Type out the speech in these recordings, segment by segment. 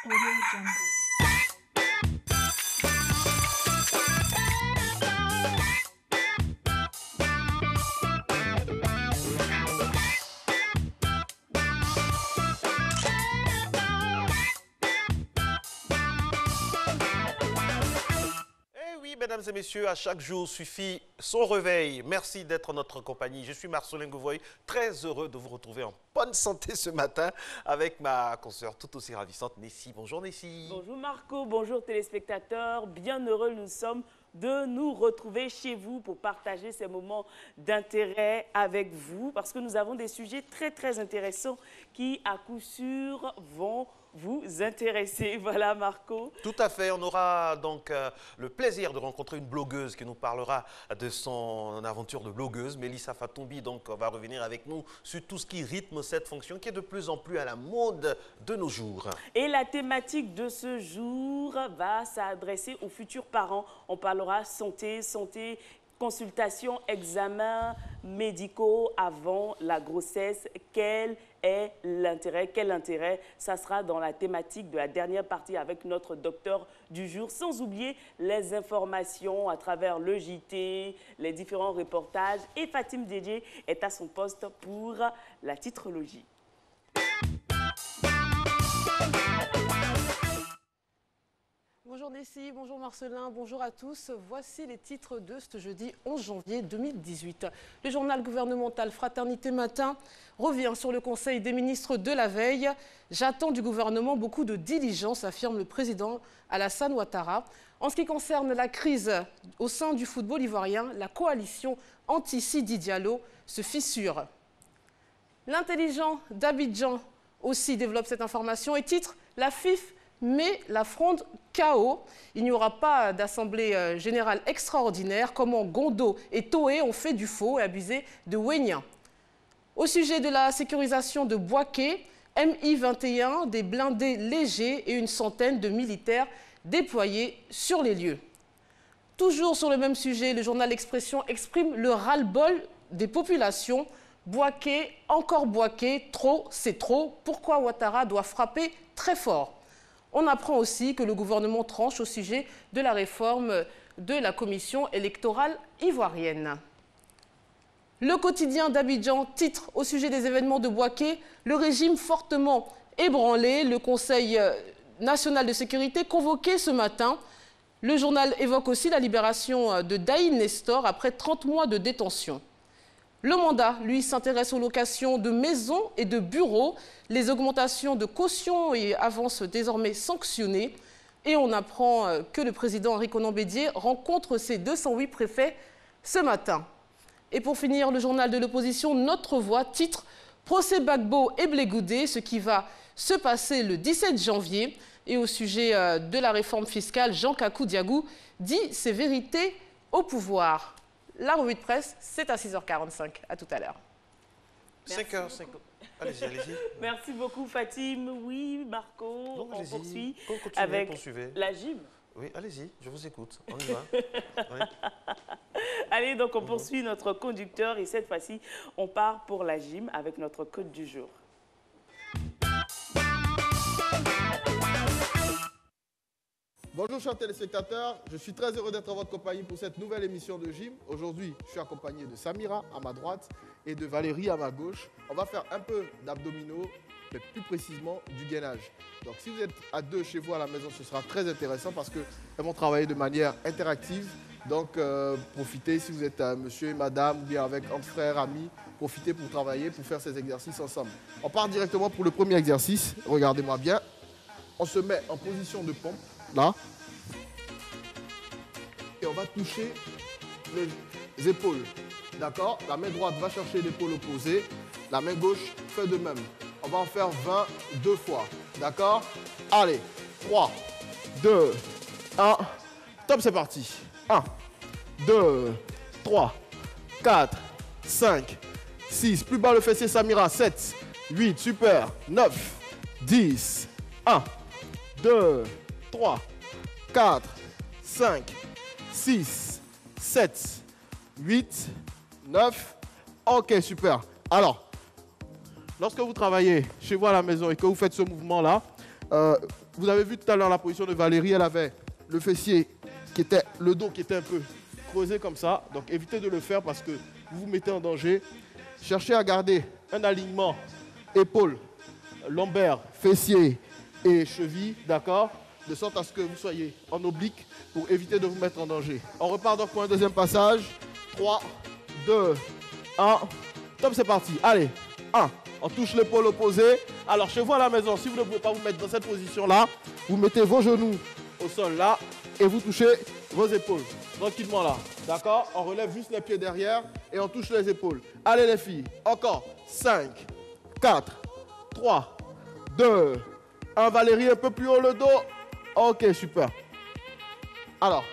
Audio Jungle. Mesdames et messieurs, à chaque jour suffit son réveil. Merci d'être en notre compagnie. Je suis Marcelin Gouvoy, très heureux de vous retrouver en bonne santé ce matin avec ma consoeur tout aussi ravissante, Nessie. Bonjour Nessie. Bonjour Marco, bonjour téléspectateurs. Bien heureux nous sommes de nous retrouver chez vous pour partager ces moments d'intérêt avec vous parce que nous avons des sujets très intéressants qui à coup sûr vont vous intéresser. Voilà Marco. Tout à fait, on aura donc le plaisir de rencontrer une blogueuse qui nous parlera de son aventure de blogueuse. Mélissa Fatombi donc va revenir avec nous sur tout ce qui rythme cette fonction qui est de plus en plus à la mode de nos jours. Et la thématique de ce jour va s'adresser aux futurs parents. On parlera santé, consultation, examens médicaux avant la grossesse. Quel est l'intérêt? Quel intérêt? Ça sera dans la thématique de la dernière partie avec notre docteur du jour. Sans oublier les informations à travers le JT, les différents reportages. Et Fatim Dédé est à son poste pour la titrologie. Bonjour Nessie, bonjour Marcelin, bonjour à tous. Voici les titres de ce jeudi 11 janvier 2018. Le journal gouvernemental Fraternité Matin revient sur le Conseil des ministres de la veille. J'attends du gouvernement beaucoup de diligence, affirme le président Alassane Ouattara. En ce qui concerne la crise au sein du football ivoirien, la coalition anti-Sidi Diallo se fissure. L'intelligent d'Abidjan aussi développe cette information et titre « La FIF met la fronde KO. Il n'y aura pas d'assemblée générale extraordinaire. Comment Gondo et Toé ont fait du faux et abusé de Wénien. Au sujet de la sécurisation de Boaké, MI-21, des blindés légers et une centaine de militaires déployés sur les lieux. Toujours sur le même sujet, le journal L'Expression exprime le ras-le-bol des populations. Boaké, encore Boaké, trop, c'est trop. Pourquoi Ouattara doit frapper très fort? On apprend aussi que le gouvernement tranche au sujet de la réforme de la commission électorale ivoirienne. Le quotidien d'Abidjan titre au sujet des événements de Boaké, le régime fortement ébranlé, le Conseil national de sécurité convoqué ce matin. Le journal évoque aussi la libération de Daï Nestor après 30 mois de détention. Le mandat, lui, s'intéresse aux locations de maisons et de bureaux. Les augmentations de caution et avances désormais sanctionnées. Et on apprend que le président Henri Konan Bédié rencontre ses 208 préfets ce matin. Et pour finir, le journal de l'opposition Notre Voix titre « Procès Gbagbo et Blé Goudé, ce qui va se passer le 17 janvier ». Et au sujet de la réforme fiscale, Jean Kakou Diagou dit ses vérités au pouvoir. La revue de presse, c'est à 6h45. À tout à l'heure. 5h50. Allez-y, allez-y. Merci beaucoup Fatim. Oui, Marco, on poursuit Continuez, avec poursuivez. la gym. Oui, allez-y, je vous écoute. On y va. Oui. Allez, donc on poursuit notre conducteur et cette fois-ci, on part pour la gym avec notre code du jour. Bonjour chers téléspectateurs, je suis très heureux d'être en votre compagnie pour cette nouvelle émission de gym. Aujourd'hui, je suis accompagné de Samira à ma droite et de Valérie à ma gauche. On va faire un peu d'abdominaux, mais plus précisément du gainage. Donc si vous êtes à deux chez vous à la maison, ce sera très intéressant parce qu'elles vont travailler de manière interactive. Donc profitez si vous êtes monsieur et madame ou bien avec entre frères, amis, profitez pour travailler, pour faire ces exercices ensemble. On part directement pour le premier exercice, regardez-moi bien. On se met en position de pompe. Là, et on va toucher les épaules, d'accord? La main droite va chercher l'épaule opposée, la main gauche fait de même. On va en faire 20 deux fois, d'accord? Allez, 3, 2, 1, top, c'est parti. 1, 2, 3, 4, 5, 6, plus bas le fessier Samira, 7, 8, super, 9, 10, 1, 2, 3, 4, 5, 6, 7, 8, 9. Ok, super. Alors, lorsque vous travaillez chez vous à la maison et que vous faites ce mouvement-là, vous avez vu tout à l'heure la position de Valérie, elle avait le fessier le dos qui était un peu creusé comme ça. Donc évitez de le faire parce que vous vous mettez en danger. Cherchez à garder un alignement épaules, lombaires, fessiers et chevilles, d'accord? De sorte à ce que vous soyez en oblique pour éviter de vous mettre en danger. On repart donc pour un deuxième passage. 3, 2, 1. Top, c'est parti. Allez, 1. On touche l'épaule opposée. Alors, chez vous à la maison, si vous ne pouvez pas vous mettre dans cette position-là, vous mettez vos genoux au sol là et vous touchez vos épaules. Tranquillement là. D'accord? On relève juste les pieds derrière et on touche les épaules. Allez les filles. Encore. 5, 4, 3, 2, 1. Valérie, un peu plus haut le dos. Ok, super. Alors,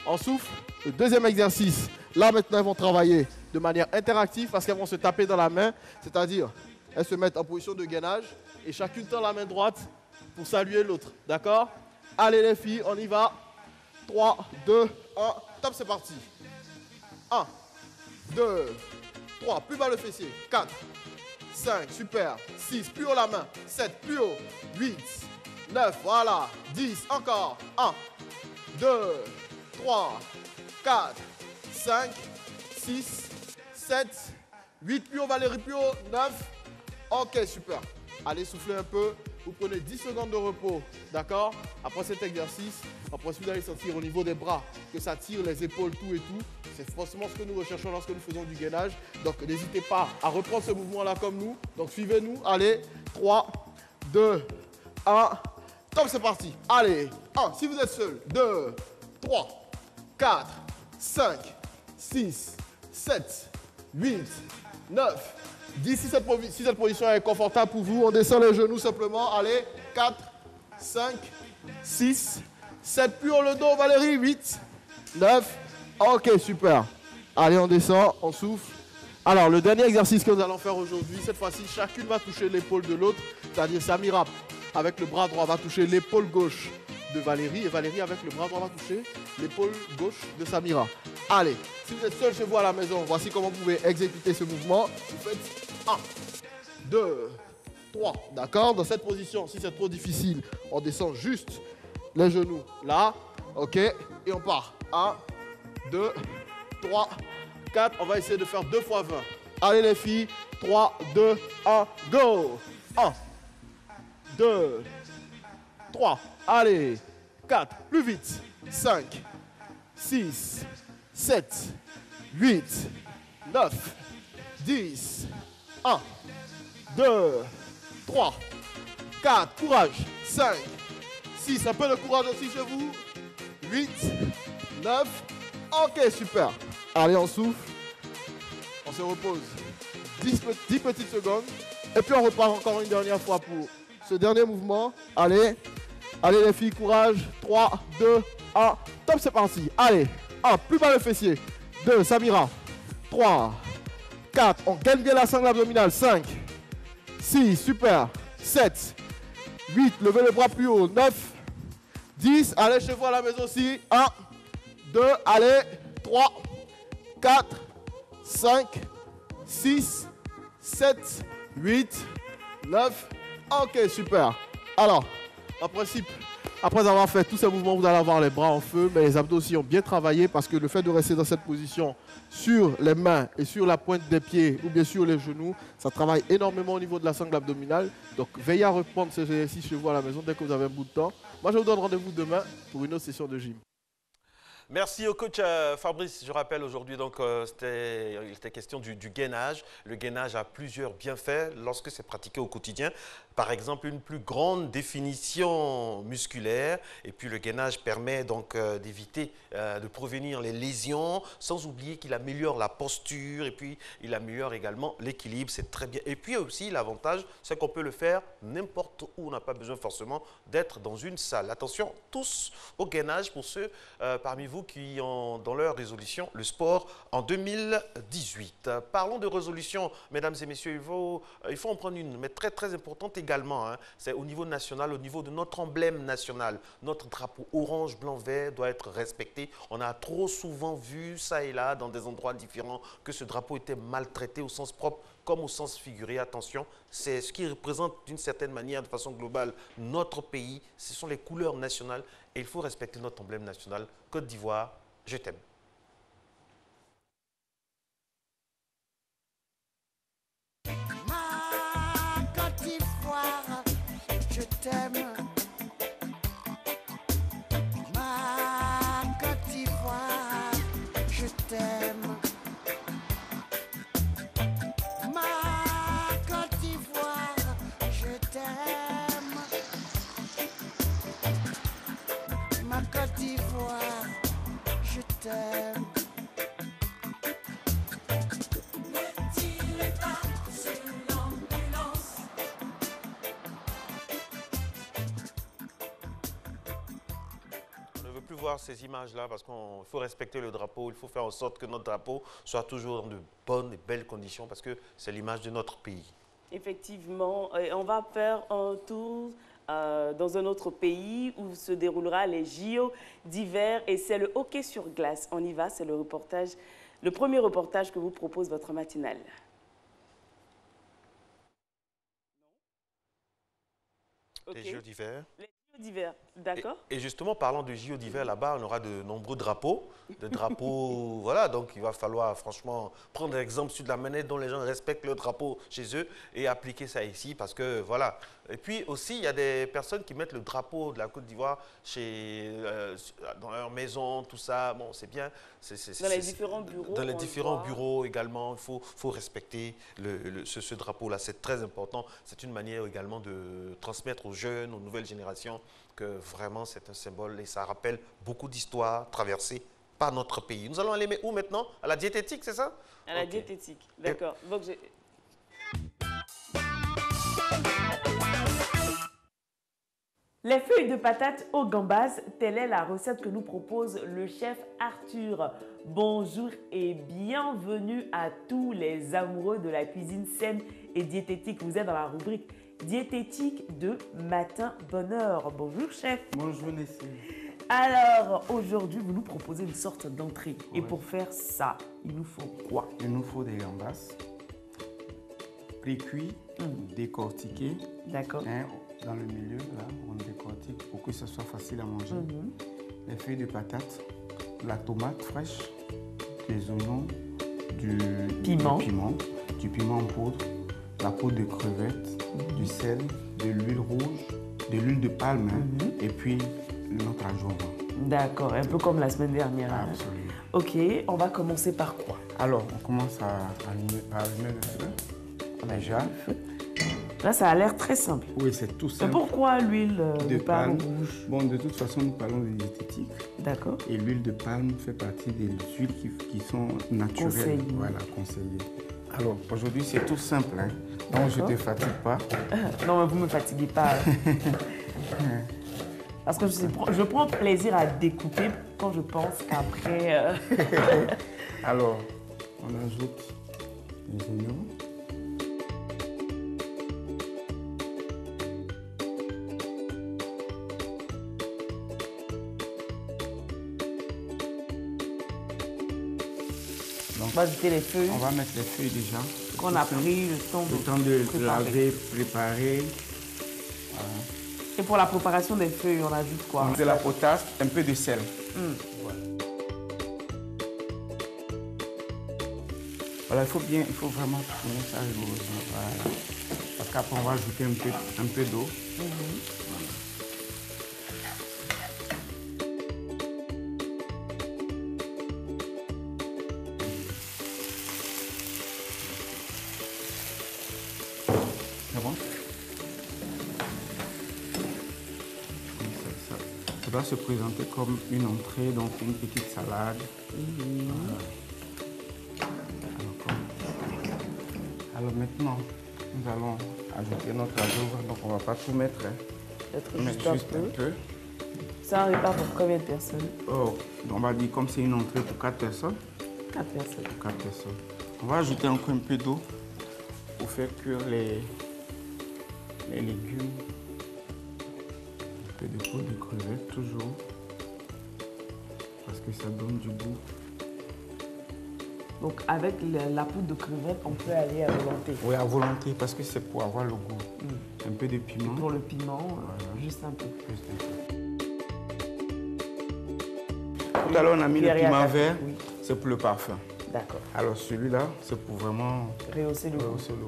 on souffle. Le deuxième exercice. Là, maintenant, elles vont travailler de manière interactive parce qu'elles vont se taper dans la main. C'est-à-dire, elles se mettent en position de gainage et chacune tend la main droite pour saluer l'autre. D'accord? Allez les filles, on y va. 3, 2, 1. Top, c'est parti. 1, 2, 3. Plus bas le fessier. 4, 5, super. 6, plus haut la main. 7, plus haut. 8, 9, voilà. 10, encore. 1, 2, 3, 4, 5, 6, 7, 8, plus haut, Valérie, plus haut, 9. Ok, super. Allez, soufflez un peu. Vous prenez 10 secondes de repos, d'accord? Après cet exercice, après vous allez sentir au niveau des bras que ça tire les épaules, tout et tout. C'est forcément ce que nous recherchons lorsque nous faisons du gainage. Donc, n'hésitez pas à reprendre ce mouvement-là comme nous. Donc, suivez-nous. Allez, 3, 2, 1. Top, c'est parti. Allez, 1. Si vous êtes seul, 2, 3, 4, 5, 6, 7, 8, 9, 10. Si cette position est confortable pour vous, on descend les genoux simplement. Allez, 4, 5, 6, 7. Plus haut le dos, Valérie. 8, 9. Ok, super. Allez, on descend, on souffle. Alors, le dernier exercice que nous allons faire aujourd'hui, cette fois-ci, chacune va toucher l'épaule de l'autre. C'est-à-dire Samira, avec le bras droit, va toucher l'épaule gauche de Valérie. Et Valérie, avec le bras droit, va toucher l'épaule gauche de Samira. Allez, si vous êtes seul chez vous à la maison, voici comment vous pouvez exécuter ce mouvement. Vous faites 1, 2, 3. D'accord? Dans cette position, si c'est trop difficile, on descend juste les genoux là. Ok? Et on part. 1, 2, 3, 4. On va essayer de faire 2 fois 20. Allez les filles. 3, 2, 1, go! 1, 2, 3. Allez. 4. Plus vite. 5, 6, 7, 8, 9, 10, 1, 2, 3, 4, courage, 5, 6, un peu de courage aussi chez vous, 8, 9, ok, super. Allez, on souffle, on se repose 10 petites secondes, et puis on repart encore une dernière fois pour ce dernier mouvement. Allez, allez les filles, courage, 3, 2, 1, top, c'est parti. Allez, 1, plus bas le fessier, 2, Samira, 3, 4, on gagne bien la sangle abdominale, 5, 6, super, 7, 8, levez le bras plus haut, 9, 10, allez chez vous à la maison aussi, 1, 2, allez, 3, 4, 5, 6, 7, 8, 9, ok, super. Alors, en principe, après avoir fait tous ces mouvements, vous allez avoir les bras en feu, mais les abdos aussi ont bien travaillé parce que le fait de rester dans cette position sur les mains et sur la pointe des pieds ou bien sur les genoux, ça travaille énormément au niveau de la sangle abdominale. Donc veillez à reprendre ces exercices chez vous à la maison dès que vous avez un bout de temps. Moi, je vous donne rendez-vous demain pour une autre session de gym. Merci au coach Fabrice. Je rappelle aujourd'hui, donc, il était question du gainage. Le gainage a plusieurs bienfaits lorsque c'est pratiqué au quotidien. Par exemple, une plus grande définition musculaire. Et puis, le gainage permet donc d'éviter, de prévenir les lésions, sans oublier qu'il améliore la posture et puis il améliore également l'équilibre. C'est très bien. Et puis aussi, l'avantage, c'est qu'on peut le faire n'importe où. On n'a pas besoin forcément d'être dans une salle. Attention, tous au gainage pour ceux parmi vous qui ont dans leur résolution le sport en 2018. Parlons de résolution, mesdames et messieurs, il faut en prendre une, mais très très importante également, hein, c'est au niveau national, au niveau de notre emblème national. Notre drapeau orange, blanc, vert doit être respecté. On a trop souvent vu ça et là, dans des endroits différents, que ce drapeau était maltraité au sens propre comme au sens figuré. Attention, c'est ce qui représente d'une certaine manière, de façon globale, notre pays. Ce sont les couleurs nationales et il faut respecter notre emblème national. Côte d'Ivoire, je t'aime. Ma Côte d'Ivoire, je t'aime. Ma Côte d'Ivoire, je t'aime. Ma Côte d'Ivoire, je t'aime. Ma Côte d'Ivoire, je t'aime. On ne veut plus voir ces images-là parce qu'il faut respecter le drapeau. Il faut faire en sorte que notre drapeau soit toujours dans de bonnes et belles conditions parce que c'est l'image de notre pays. Effectivement, on va faire un tour dans un autre pays où se déroulera les JO d'hiver et c'est le hockey sur glace. On y va, c'est le premier reportage que vous propose votre matinale. Les Jeux d'hiver. Les JO d'hiver, d'accord. Et justement, parlant de JO d'hiver, là-bas, on aura de nombreux drapeaux. Des drapeaux, voilà, donc il va falloir franchement prendre l'exemple sur la manière dont les gens respectent le drapeau chez eux et appliquer ça ici parce que, voilà. Et puis aussi, il y a des personnes qui mettent le drapeau de la Côte d'Ivoire dans leur maison, tout ça. Bon, c'est bien. Dans les différents bureaux. Dans les différents bureaux également, il faut respecter ce drapeau-là. C'est très important. C'est une manière également de transmettre aux jeunes, aux nouvelles générations, que vraiment c'est un symbole et ça rappelle beaucoup d'histoires traversées par notre pays. Nous allons aller où maintenant? À la diététique, c'est ça? À la diététique, d'accord. Donc, les feuilles de patates aux gambas, telle est la recette que nous propose le chef Arthur. Bonjour et bienvenue à tous les amoureux de la cuisine saine et diététique. Vous êtes dans la rubrique diététique de Matin Bonheur. Bonjour chef. Bonjour Nessie. Alors, aujourd'hui, vous nous proposez une sorte d'entrée. Oui. Et pour faire ça, il nous faut quoi? Il nous faut des gambas pré-cuits, décortiqués. D'accord. Hein, dans le milieu, là, on décortique pour que ce soit facile à manger. Les feuilles de patates, la tomate fraîche, des oignons, du piment en poudre, la poudre de crevettes, du sel, de l'huile rouge, de l'huile de palme et puis notre ajournement. D'accord, un peu comme la semaine dernière. Absolument. Ok, on va commencer par quoi? Alors, on commence à allumer le feu. Déjà. Là, ça a l'air très simple. Oui, c'est tout simple. Et pourquoi l'huile de palme rouge? Bon, de toute façon, nous parlons de diététique. D'accord. Et l'huile de palme fait partie des huiles qui sont naturelles. Conseillées. Voilà, conseillées. Alors, aujourd'hui, c'est tout simple. Hein. Donc, je ne te fatigue pas. Non, mais vous ne me fatiguez pas. Parce que je prends plaisir à découper quand je pense qu'après... Alors, on ajoute les oignons. On va ajouter les feuilles. On va mettre les feuilles déjà. Qu'on a pris le temps de laver, préparer. Voilà. Et pour la préparation des feuilles, on ajoute quoi? De la potasse, un peu de sel. Voilà. Voilà, il faut vraiment tourner ça rigoureusement. Voilà. Parce qu'après, on va ajouter un peu d'eau. Ça doit se présenter comme une entrée, donc une petite salade. Alors maintenant, nous allons ajouter notre ajout. Donc on ne va pas tout mettre. Peut-être On met juste un peu. Ça un repas pour combien de personnes? Oh, on va dire comme c'est une entrée pour 4 personnes. 4 personnes. Pour 4 personnes. On va ajouter encore un peu d'eau pour faire cuire les légumes, un peu de peau de crevette toujours, parce que ça donne du goût. Donc avec la poudre de crevette, on peut aller à volonté. Oui, à volonté, parce que c'est pour avoir le goût. Un peu de piment. Pour le piment, voilà. juste un peu. Juste un peu. Tout à l'heure, on a mis le piment vert, oui. c'est pour le parfum. D'accord. Alors celui-là, c'est pour vraiment rehausser le goût. goût. Voilà.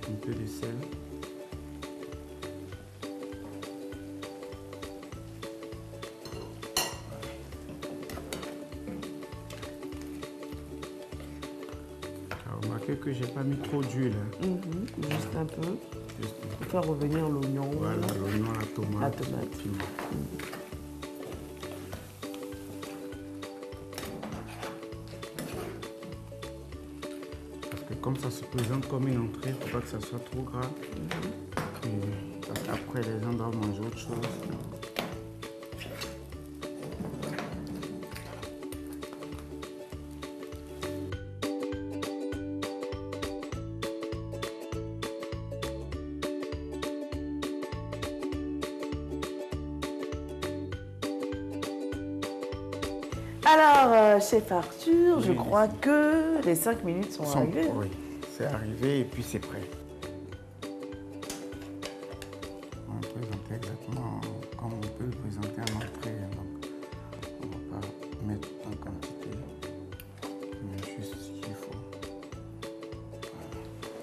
Un peu de sel. Remarquez que j'ai pas mis trop d'huile. Juste un peu. Juste un peu. Pour faire revenir l'oignon. Voilà, l'oignon, la tomate. La tomate. Le piment. Parce que comme ça se présente comme une entrée, il ne faut pas que ça soit trop gras. Parce qu'après, les gens doivent manger autre chose. Alors, chef Arthur, je crois que les 5 minutes sont arrivées. Oui, c'est arrivé et puis c'est prêt. On va présenter exactement comme on peut le présenter en entrée. Donc, on ne va pas mettre en quantité, mais juste ce qu'il faut.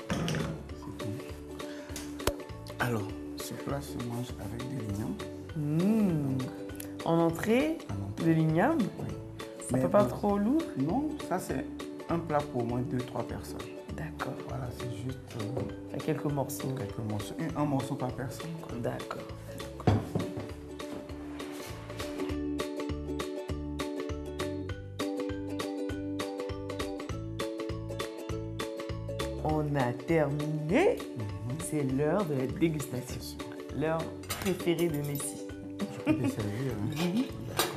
Voilà. C'est tout. Alors, ce plat se mange avec des lignons. En entrée, de l'igname. Oui. Ça ne fait pas trop lourd? Non, ça c'est un plat pour au moins 2-3 personnes. D'accord. Voilà, c'est juste Il y a quelques morceaux. un morceau par personne. D'accord. On a terminé. C'est l'heure de la dégustation. L'heure préférée de Messi. Je peux te servir, hein? Oui. D'accord.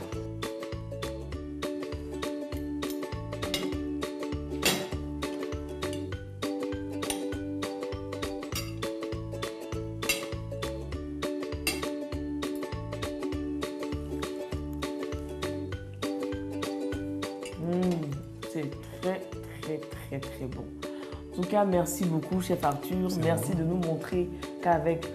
C'est très bon. En tout cas, merci beaucoup, chef Arthur. Merci de nous montrer qu'avec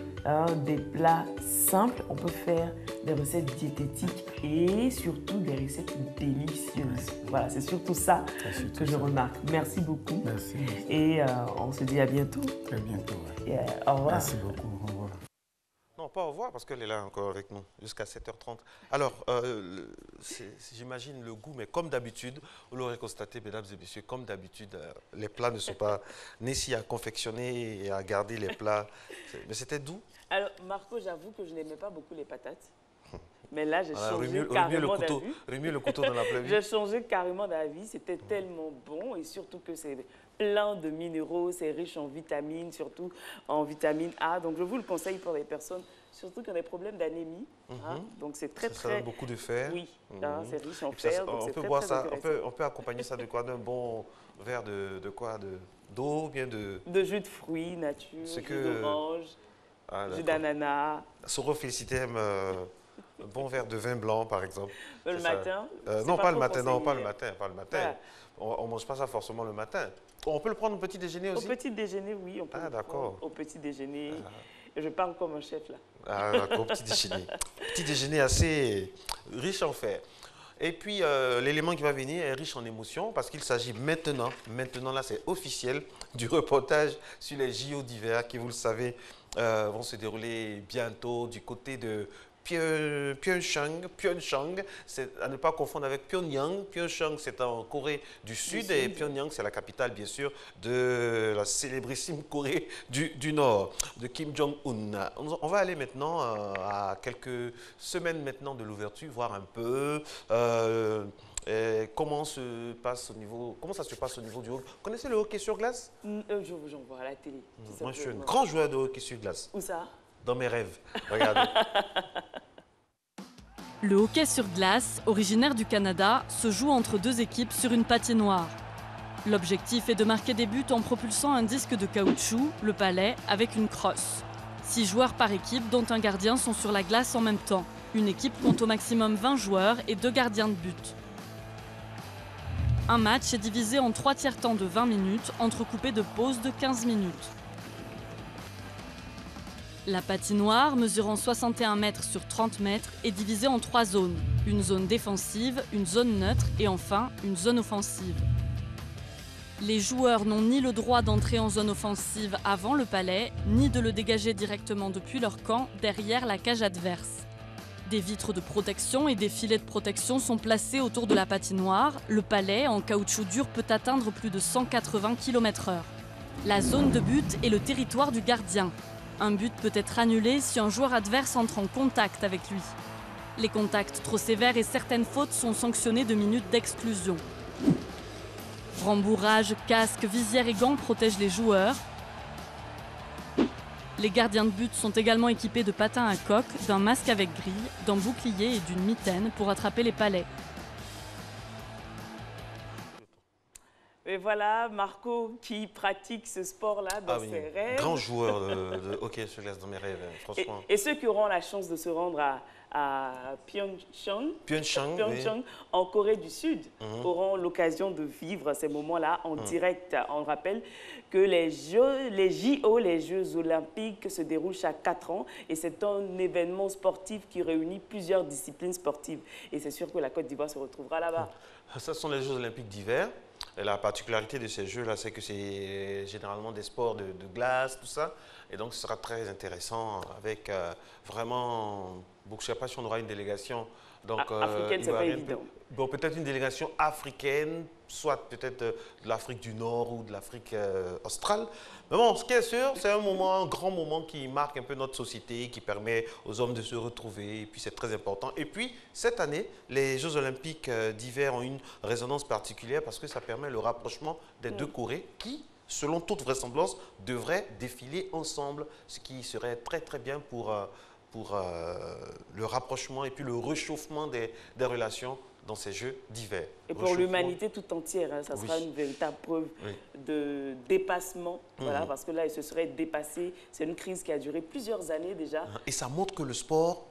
des plats simples, on peut faire des recettes diététiques et surtout des recettes délicieuses. Voilà, c'est surtout ça que je remarque. Merci beaucoup. Merci. Et on se dit à bientôt. Très bientôt. Ouais. Et, au revoir. Merci beaucoup. Au revoir. Non, pas au revoir, parce qu'elle est là encore avec nous, jusqu'à 7h30. Alors, j'imagine le goût, mais comme d'habitude, vous l'aurez constaté, mesdames et messieurs, comme d'habitude, les plats ne sont pas nécessaires à confectionner et à garder les plats. Mais c'était doux. Alors, Marco, j'avoue que je n'aimais pas beaucoup les patates. Mais là, j'ai changé carrément d'avis. Remuer le couteau dans la plaie. J'ai changé carrément d'avis. C'était tellement bon et surtout que c'est plein de minéraux, c'est riche en vitamines, surtout en vitamine A. Donc, je vous le conseille pour les personnes, surtout qui ont des problèmes d'anémie. Donc, c'est très. Ça a beaucoup de fer. Oui, c'est riche en fer. On peut boire ça, on peut accompagner ça de quoi? D'un bon verre de quoi? D'eau, bien de... De jus de fruits, nature, jus d'orange, jus d'ananas. Soro Félicitème, un bon verre de vin blanc, par exemple. Le matin? Non, pas le matin. Voilà. On ne mange pas ça forcément le matin. On peut le prendre au petit déjeuner aussi? Au petit déjeuner, oui. On peut le prendre au petit déjeuner. Je parle comme un chef, là. Ah, d'accord, petit déjeuner. Petit déjeuner assez riche en fer. Et puis, l'élément qui va venir est riche en émotions parce qu'il s'agit maintenant là, c'est officiel, du reportage sur les JO d'hiver qui, vous le savez, vont se dérouler bientôt du côté de Pyeongchang, c'est à ne pas confondre avec Pyongyang. Pyeongchang, c'est en Corée du Sud et Pyongyang, c'est la capitale, bien sûr, de la célébrissime Corée du Nord, de Kim Jong-un. On va aller maintenant à quelques semaines maintenant de l'ouverture, voir un peu comment ça se passe au niveau du hockey. Vous connaissez le hockey sur glace? J'en vois à la télé. Moi, je suis un grand joueur de hockey sur glace. Où ça? Dans mes rêves. Regardez. Le hockey sur glace, originaire du Canada, se joue entre deux équipes sur une patinoire. L'objectif est de marquer des buts en propulsant un disque de caoutchouc, le palais, avec une crosse. 6 joueurs par équipe, dont un gardien, sont sur la glace en même temps. Une équipe compte au maximum 20 joueurs et 2 gardiens de but. Un match est divisé en 3 tiers-temps de 20 minutes, entrecoupés de pauses de 15 minutes. La patinoire, mesurant 61 mètres sur 30 mètres, est divisée en 3 zones. Une zone défensive, une zone neutre et enfin une zone offensive. Les joueurs n'ont ni le droit d'entrer en zone offensive avant le palais, ni de le dégager directement depuis leur camp derrière la cage adverse. Des vitres de protection et des filets de protection sont placés autour de la patinoire. Le palais, en caoutchouc dur, peut atteindre plus de 180 km/h. La zone de but est le territoire du gardien. Un but peut être annulé si un joueur adverse entre en contact avec lui. Les contacts trop sévères et certaines fautes sont sanctionnés de minutes d'exclusion. Rembourrage, casque, visière et gants protègent les joueurs. Les gardiens de but sont également équipés de patins à coque, d'un masque avec grille, d'un bouclier et d'une mitaine pour attraper les palets. Et voilà, Marco qui pratique ce sport-là dans ses rêves. Grand joueur de hockey sur glace dans mes rêves, franchement. Et ceux qui auront la chance de se rendre à Pyeongchang, Oui. en Corée du Sud, auront l'occasion de vivre ces moments-là en direct. On rappelle que les JO, les Jeux Olympiques, se déroulent chaque 4 ans et c'est un événement sportif qui réunit plusieurs disciplines sportives. Et c'est sûr que la Côte d'Ivoire se retrouvera là-bas. Ce sont les Jeux Olympiques d'hiver. Et la particularité de ces Jeux-là, c'est que c'est généralement des sports de glace, tout ça. Et donc, ce sera très intéressant avec vraiment... je ne sais pas si on aura une délégation. Donc, africaine, c'est pas évident. Bon, peut-être une délégation africaine, soit peut-être de l'Afrique du Nord ou de l'Afrique australe. Mais bon, ce qui est sûr, c'est un grand moment qui marque un peu notre société, qui permet aux hommes de se retrouver, et puis c'est très important. Et puis, cette année, les Jeux Olympiques d'hiver ont une résonance particulière parce que ça permet le rapprochement des deux Corées qui, selon toute vraisemblance, devraient défiler ensemble, ce qui serait très très bien pour le rapprochement et puis le réchauffement des relations dans ces Jeux d'hiver. Et pour l'humanité tout entière, hein, ça sera une véritable preuve de dépassement, voilà, parce que là, il se serait dépassé. C'est une crise qui a duré plusieurs années déjà. Et ça montre que le sport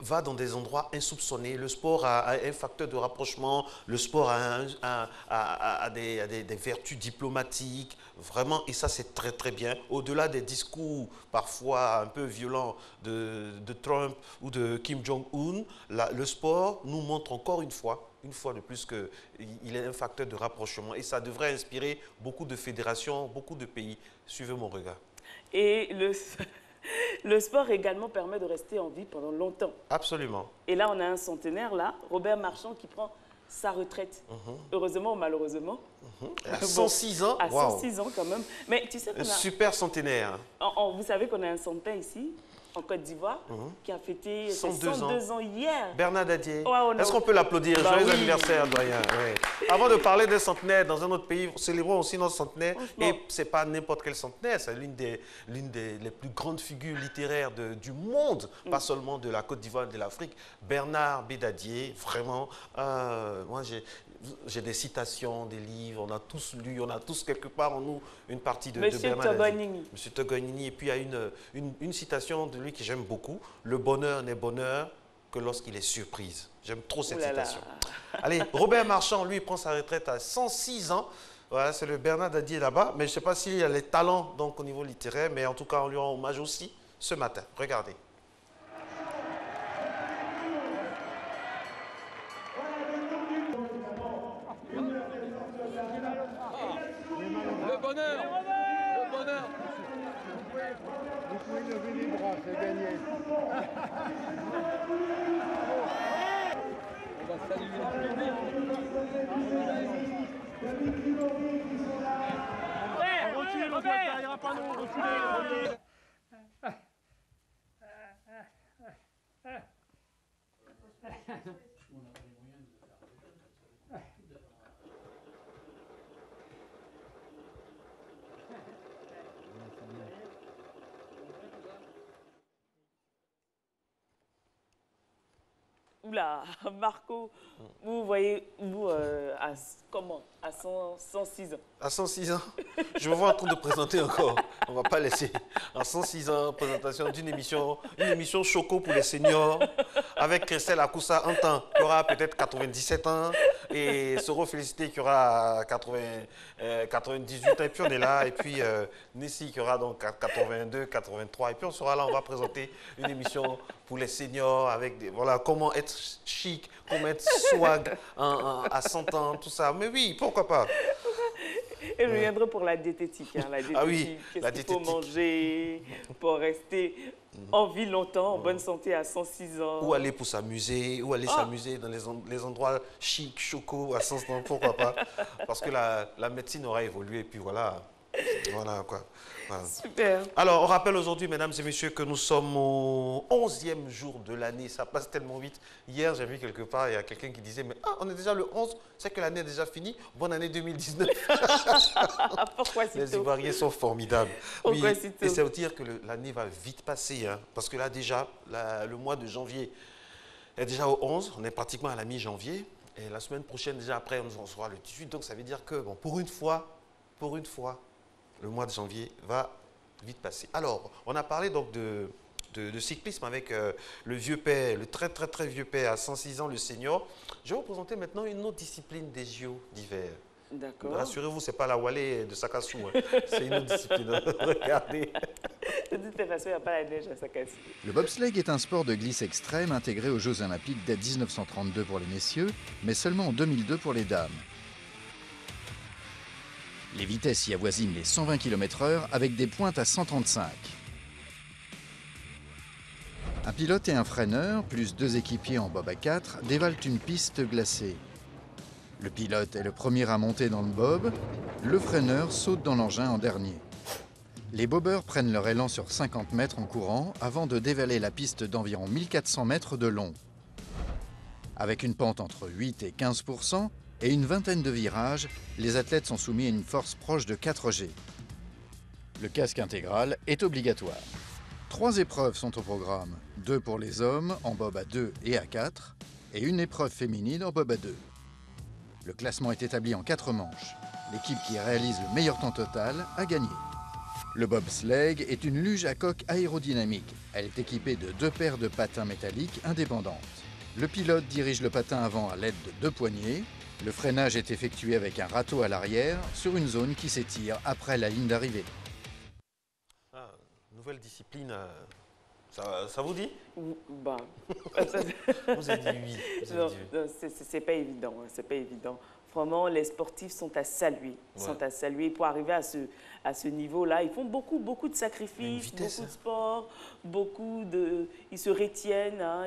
va dans des endroits insoupçonnés. Le sport a un facteur de rapprochement, le sport a des vertus diplomatiques, vraiment, et ça c'est très très bien. Au-delà des discours parfois un peu violents de Trump ou de Kim Jong-un, le sport nous montre encore une fois de plus qu'il est un facteur de rapprochement et ça devrait inspirer beaucoup de fédérations, beaucoup de pays. Suivez mon regard. Et le sport également permet de rester en vie pendant longtemps. Absolument. Et là, on a un centenaire, là, Robert Marchand, qui prend sa retraite. Heureusement ou malheureusement. À 106 ans. À 106 ans quand même. Mais tu sais qu'on a... super centenaire. Vous savez qu'on a un centenaire ici, en Côte d'Ivoire, qui a fêté 102 ans hier. Bernard Dadier. Oh, est-ce qu'on peut l'applaudir? Joyeux anniversaire, doyen. Oui. Avant de parler d'un centenaire dans un autre pays, célébrons aussi notre centenaire. Et ce n'est pas n'importe quel centenaire, c'est l'une des plus grandes figures littéraires du monde, pas seulement de la Côte d'Ivoire, de l'Afrique. Bernard Dadier, vraiment, moi j'ai des citations, des livres, on a tous lu, on a tous quelque part en nous une partie de Bernard Dadier. Monsieur Togonini. Et puis il y a une citation de lui que j'aime beaucoup. Le bonheur n'est bonheur que lorsqu'il est surprise. J'aime trop cette citation. Allez, Robert Marchand, lui, prend sa retraite à 106 ans. Voilà, c'est le Bernard Dadier là-bas. Mais je ne sais pas s'il y a les talents donc, au niveau littéraire, mais en tout cas, on lui rend hommage aussi ce matin. Regardez. Le bonheur. Vous pouvez lever les bras, c'est gagné. On va saluer le public. Reculez, le ça ira pas non, reculez. Oula, Marco, vous voyez, vous, comment? À 106 ans. À 106 ans, je me vois en train de présenter encore. On ne va pas laisser. À 106 ans, présentation d'une émission, une émission choco pour les seniors, avec Christelle Akoussa en temps, qui aura peut-être 97 ans, et Soro Félicité qui aura 98 ans, et puis on est là, et puis Nessie qui aura donc 82, 83, et puis on sera là, on va présenter une émission pour les seniors, avec des, voilà, comment être chic, comment être swag à 100 ans, tout ça. Mais oui, pourquoi pas? Et je viendrai pour la diététique. Hein, la diététique. Ah oui, qu'est-ce qu'il faut manger pour rester en vie longtemps, en bonne santé à 106 ans. Ou aller pour s'amuser, ou aller s'amuser dans les endroits chics, chocos, à 100 ans, pourquoi pas? Parce que la médecine aura évolué, et puis voilà. Voilà quoi. Voilà. Super. Alors, on rappelle aujourd'hui, mesdames et messieurs, que nous sommes au 11e jour de l'année. Ça passe tellement vite. Hier, j'ai vu quelque part, il y a quelqu'un qui disait, mais on est déjà le 11, c'est que l'année est déjà finie. Bonne année 2019. Pourquoi si tôt? Les Ivoiriens sont formidables. Pourquoi oui, si tôt? et ça veut dire que l'année va vite passer. Hein, parce que là, déjà, le mois de janvier est déjà au 11. On est pratiquement à la mi-janvier. Et la semaine prochaine, déjà après, on sera le 18. Donc, ça veut dire que, bon, pour une fois, le mois de janvier va vite passer. Alors, on a parlé donc de cyclisme avec le vieux père, le très très très vieux père à 106 ans, le senior. Je vais vous présenter maintenant une autre discipline des JO d'hiver. D'accord. Rassurez-vous, ce n'est pas la Wallée de Sakassou, hein. C'est une autre discipline. Regardez. De toute façon, il n'y a pas la neige à Sakassou. Le bobsleigh est un sport de glisse extrême intégré aux Jeux Olympiques dès 1932 pour les messieurs, mais seulement en 2002 pour les dames. Les vitesses y avoisinent les 120 km/h avec des pointes à 135. Un pilote et un freineur, plus 2 équipiers en bob à 4, dévalent une piste glacée. Le pilote est le premier à monter dans le bob, le freineur saute dans l'engin en dernier. Les bobeurs prennent leur élan sur 50 mètres en courant avant de dévaler la piste d'environ 1400 mètres de long. Avec une pente entre 8 et 15%, et une vingtaine de virages, les athlètes sont soumis à une force proche de 4G. Le casque intégral est obligatoire. 3 épreuves sont au programme, 2 pour les hommes en bob à 2 et à 4, et une épreuve féminine en bob à 2. Le classement est établi en 4 manches. L'équipe qui réalise le meilleur temps total a gagné. Le bobsleigh est une luge à coque aérodynamique. Elle est équipée de 2 paires de patins métalliques indépendantes. Le pilote dirige le patin avant à l'aide de 2 poignées. Le freinage est effectué avec un râteau à l'arrière sur une zone qui s'étire après la ligne d'arrivée. Ah, nouvelle discipline, ça vous dit? Bah, vous avez dit oui. Non, c'est pas évident, hein, c'est pas évident. Vraiment, les sportifs sont à saluer, pour arriver à ce niveau-là. Ils font beaucoup de sacrifices, beaucoup de sport, ils se retiennent, hein,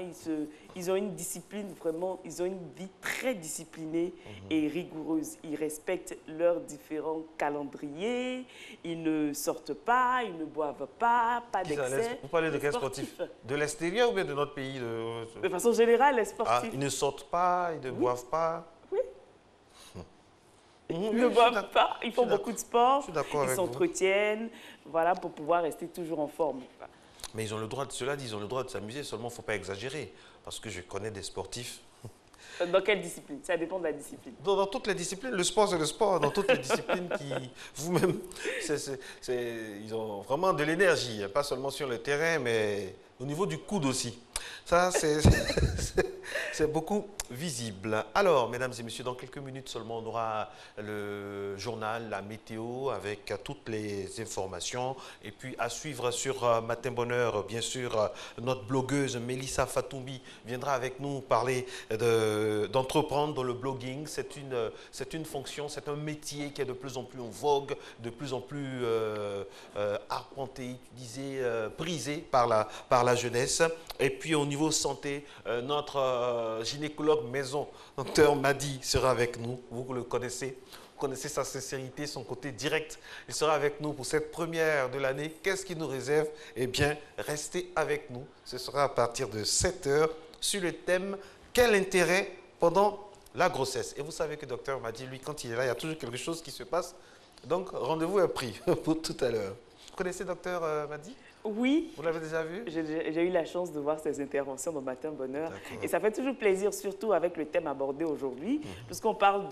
ils ont une discipline vraiment, ils ont une vie très disciplinée et rigoureuse. Ils respectent leurs différents calendriers, ils ne sortent pas, ils ne boivent pas d'excès. Vous parlez de quel sportif? De l'extérieur ou bien de notre pays? De façon générale, les sportifs. Ils ne sortent pas, ils ne boivent pas. Ils ne boivent pas, ils font beaucoup de sport, ils s'entretiennent, voilà, pour pouvoir rester toujours en forme. Mais ils ont le droit, cela dit, ils ont le droit de s'amuser, seulement il ne faut pas exagérer. Parce que je connais des sportifs. Dans quelle discipline? Ça dépend de la discipline. Dans toutes les disciplines, le sport c'est le sport, dans toutes les disciplines qui, vous-même, ils ont vraiment de l'énergie, pas seulement sur le terrain, mais au niveau du coude aussi. Ça, c'est beaucoup visible. Alors, mesdames et messieurs, dans quelques minutes seulement, on aura le journal, la météo, avec toutes les informations. Et puis, à suivre sur Matin Bonheur, bien sûr, notre blogueuse Mélissa Fatoumbi viendra avec nous parler d'entreprendre dans le blogging. C'est une fonction, c'est un métier qui est de plus en plus en vogue, de plus en plus arpenté, utilisé, prisé par la jeunesse. Et puis, au niveau santé, notre gynécologue maison, docteur Madi, sera avec nous. Vous le connaissez. Vous connaissez sa sincérité, son côté direct. Il sera avec nous pour cette première de l'année. Qu'est-ce qu'il nous réserve? Eh bien, restez avec nous. Ce sera à partir de 7 h sur le thème « Quel intérêt pendant la grossesse ?» Et vous savez que docteur Madi, lui, quand il est là, il y a toujours quelque chose qui se passe. Donc, rendez-vous est pris pour tout à l'heure. Vous connaissez docteur Madi? Oui. Vous l'avez déjà vu? J'ai eu la chance de voir ces interventions dans Matin Bonheur. Et ça fait toujours plaisir, surtout avec le thème abordé aujourd'hui, puisqu'on parle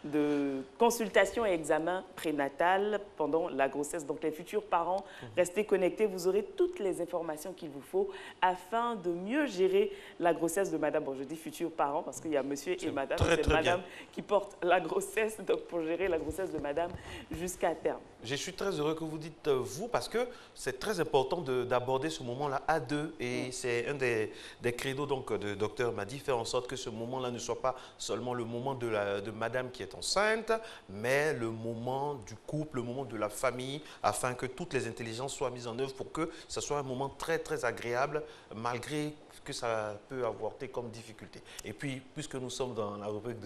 de consultation et examen prénatal pendant la grossesse. Donc, les futurs parents, restez connectés. Vous aurez toutes les informations qu'il vous faut afin de mieux gérer la grossesse de madame. Bon, je dis futurs parents parce qu'il y a monsieur et madame. C'est madame qui porte la grossesse, donc pour gérer la grossesse de madame jusqu'à terme. Je suis très heureux que vous dites vous parce que c'est très important d'aborder ce moment-là à deux et c'est un des credos donc, de docteur Madi, faire en sorte que ce moment-là ne soit pas seulement le moment de madame qui est enceinte, mais le moment du couple, le moment de la famille, afin que toutes les intelligences soient mises en œuvre pour que ce soit un moment très très agréable malgré que ça peut apporter comme difficulté. Et puis, puisque nous sommes dans la rubrique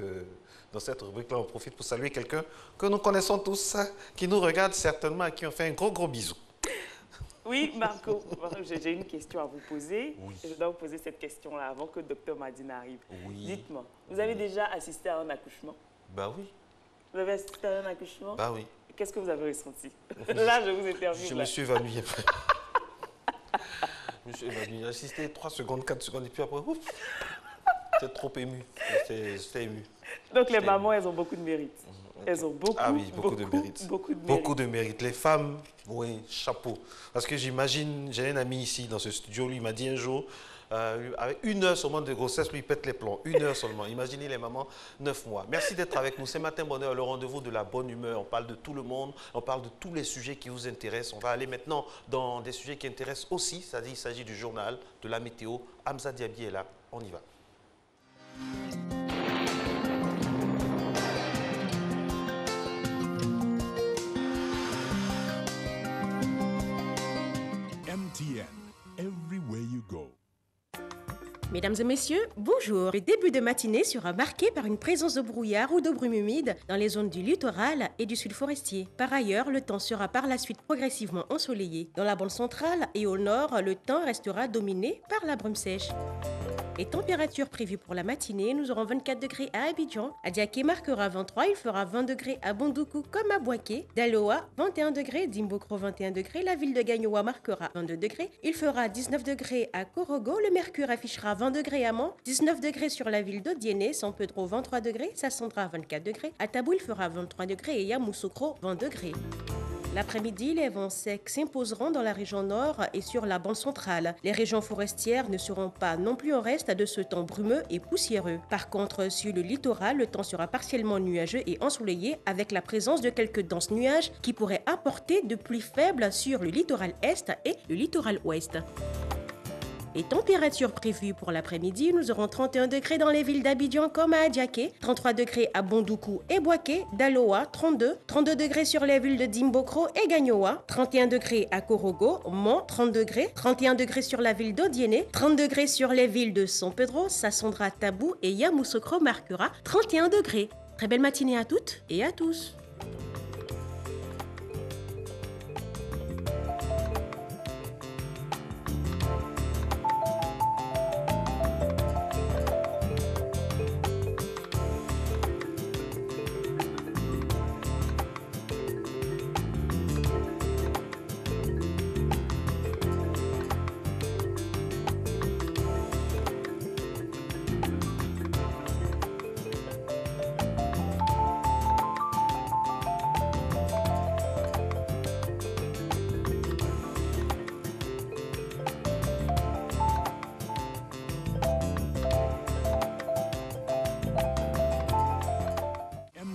dans cette rubrique-là, on profite pour saluer quelqu'un que nous connaissons tous, qui nous regarde certainement et qui en fait un gros bisou. Oui, Marco, j'ai une question à vous poser. Oui. Je dois vous poser cette question-là avant que le docteur Madi n'arrive. Oui. Dites-moi, vous avez déjà assisté à un accouchement? Bah oui. Vous avez assisté à un accouchement? Bah oui. Qu'est-ce que vous avez ressenti? Là, je vous interviewe. Je me suis évanoui après. Je me suis évanoui. J'ai assisté 3 secondes, 4 secondes et puis après, ouf, j'étais trop ému. J'étais ému. Donc les mamans, elles ont beaucoup de mérite. Elles ont beaucoup, beaucoup de mérite. Beaucoup de mérite. Les femmes, oui, chapeau. Parce que j'imagine, j'ai un ami ici dans ce studio, lui m'a dit un jour, avec 1 heure seulement de grossesse, lui il pète les plombs. 1 heure seulement. Imaginez les mamans, 9 mois. Merci d'être avec nous. C'est Matin Bonheur, le rendez-vous de la bonne humeur. On parle de tout le monde, on parle de tous les sujets qui vous intéressent. On va aller maintenant dans des sujets qui intéressent aussi. C'est-à-dire, il s'agit du journal, de la météo. Hamza Diaby est là. On y va. MTN, everywhere you go. Mesdames et messieurs, bonjour. Le début de matinée sera marqué par une présence de brouillard ou de brume humide dans les zones du littoral et du sud forestier. Par ailleurs, le temps sera par la suite progressivement ensoleillé. Dans la bande centrale et au nord, le temps restera dominé par la brume sèche. Les températures prévues pour la matinée, nous aurons 24 degrés à Abidjan. Adiaké marquera 23, il fera 20 degrés à Bondoukou comme à Boaké. Daloa, 21 degrés, Dimbokro 21 degrés, la ville de Gagnoa marquera 22 degrés. Il fera 19 degrés à Korogo, le mercure affichera 20 degrés à Mans, 19 degrés sur la ville d'Odiéné, San Pedro 23 degrés, Sassandra 24 degrés, à Tabou il fera 23 degrés et Yamoussoukro 20 degrés. L'après-midi, les vents secs s'imposeront dans la région nord et sur la bande centrale. Les régions forestières ne seront pas non plus en reste de ce temps brumeux et poussiéreux. Par contre, sur le littoral, le temps sera partiellement nuageux et ensoleillé avec la présence de quelques denses nuages qui pourraient apporter de pluies faibles sur le littoral est et le littoral ouest. Les températures prévues pour l'après-midi, nous aurons 31 degrés dans les villes d'Abidjan comme à Adiaké, 33 degrés à Bondoukou et Boaké, Daloa 32, 32 degrés sur les villes de Dimbokro et Gagnoa, 31 degrés à Korogo, Mans 30 degrés, 31 degrés sur la ville d'Odiéné, 30 degrés sur les villes de San Pedro, Sassandra, Tabou et Yamoussoukro marquera 31 degrés. Très belle matinée à toutes et à tous.